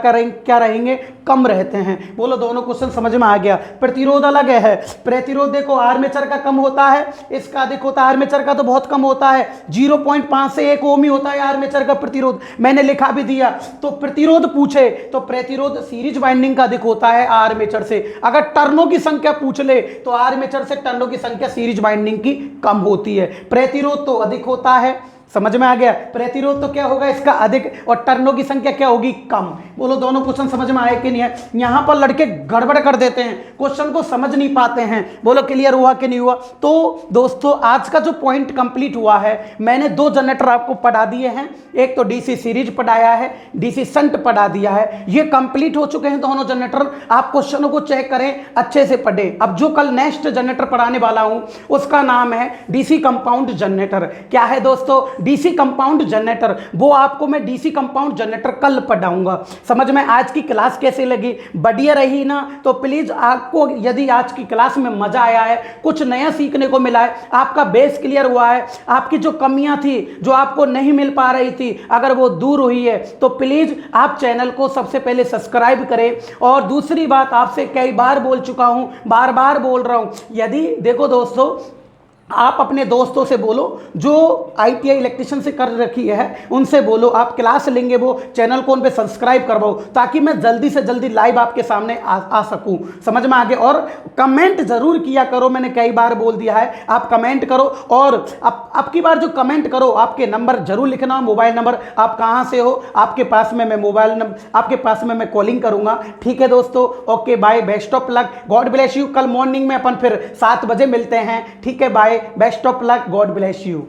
रहेंगे, कम रहते हैं। बोलो दोनों क्वेश्चन समझ में आ गया। प्रतिरोध अलग है, प्रतिरोध देखो आर्मेचर का कम होता है, इसका अधिक होता है। आर्मेचर का तो बहुत कम होता है, 0.5 से 1 ओम ही होता है आर्मेचर का प्रतिरोध, मैंने लिखा भी दिया। तो प्रतिरोध पूछे तो प्रतिरोध सीरीज बाइंडिंग का अधिक होता है आर्मेचर से। अगर टर्नों की संख्या पूछ ले तो आर्मेचर से टर्नों की संख्या सीरीज बाइंडिंग की कम होती है। प्रतिरोध तो अधिक होता है, समझ में आ गया। प्रतिरोध तो क्या होगा इसका अधिक, और टर्नों की संख्या क्या होगी, कम। बोलो दोनों क्वेश्चन समझ में आए कि नहीं है। यहां पर लड़के गड़बड़ कर देते हैं, क्वेश्चन को समझ नहीं पाते हैं। बोलो क्लियर हुआ कि नहीं हुआ। तो दोस्तों आज का जो पॉइंट कंप्लीट हुआ है, मैंने 2 जनरेटर आपको पढ़ा दिए हैं, एक तो डीसी सीरीज पढ़ाया है, डीसी संट पढ़ा दिया है। ये कंप्लीट हो चुके हैं दोनों जनरेटर। आप क्वेश्चनों को चेक करें, अच्छे से पढ़े। अब जो कल नेक्स्ट जनरेटर पढ़ाने वाला हूं उसका नाम है डीसी कंपाउंड जनरेटर। क्या है दोस्तों, डीसी कंपाउंड जनरेटर। वो आपको मैं डीसी कंपाउंड जनरेटर कल पढ़ाऊंगा। समझ में आज की क्लास कैसे लगी, बढ़िया रही ना। तो प्लीज आपको यदि आज की क्लास में मजा आया है, कुछ नया सीखने को मिला है, आपका बेस क्लियर हुआ है, आपकी जो कमियां थी, जो आपको नहीं मिल पा रही थी, अगर वो दूर हुई है, तो प्लीज आप चैनल को सबसे पहले सब्सक्राइब करें। और दूसरी बात आपसे कई बार बोल चुका हूं, बार बार बोल रहा हूं, यदि देखो दोस्तों आप अपने दोस्तों से बोलो जो आईटीआई इलेक्ट्रिशियन से कर रखी है, उनसे बोलो आप क्लास लेंगे, वो चैनल को उन पे सब्सक्राइब करवाओ, ताकि मैं जल्दी से जल्दी लाइव आपके सामने आ सकूं। समझ में आगे। और कमेंट जरूर किया करो, मैंने कई बार बोल दिया है, आप कमेंट करो। और अब की बार जो कमेंट करो आपके नंबर जरूर लिखना, मोबाइल नंबर, आप कहाँ से हो, आपके पास में मैं मोबाइल नंबर, आपके पास में मैं कॉलिंग करूंगा। ठीक है दोस्तों, okay bye, best of luck, God bless you. कल मॉर्निंग में अपन फिर 7 बजे मिलते हैं। ठीक है, bye, best of luck, God bless you.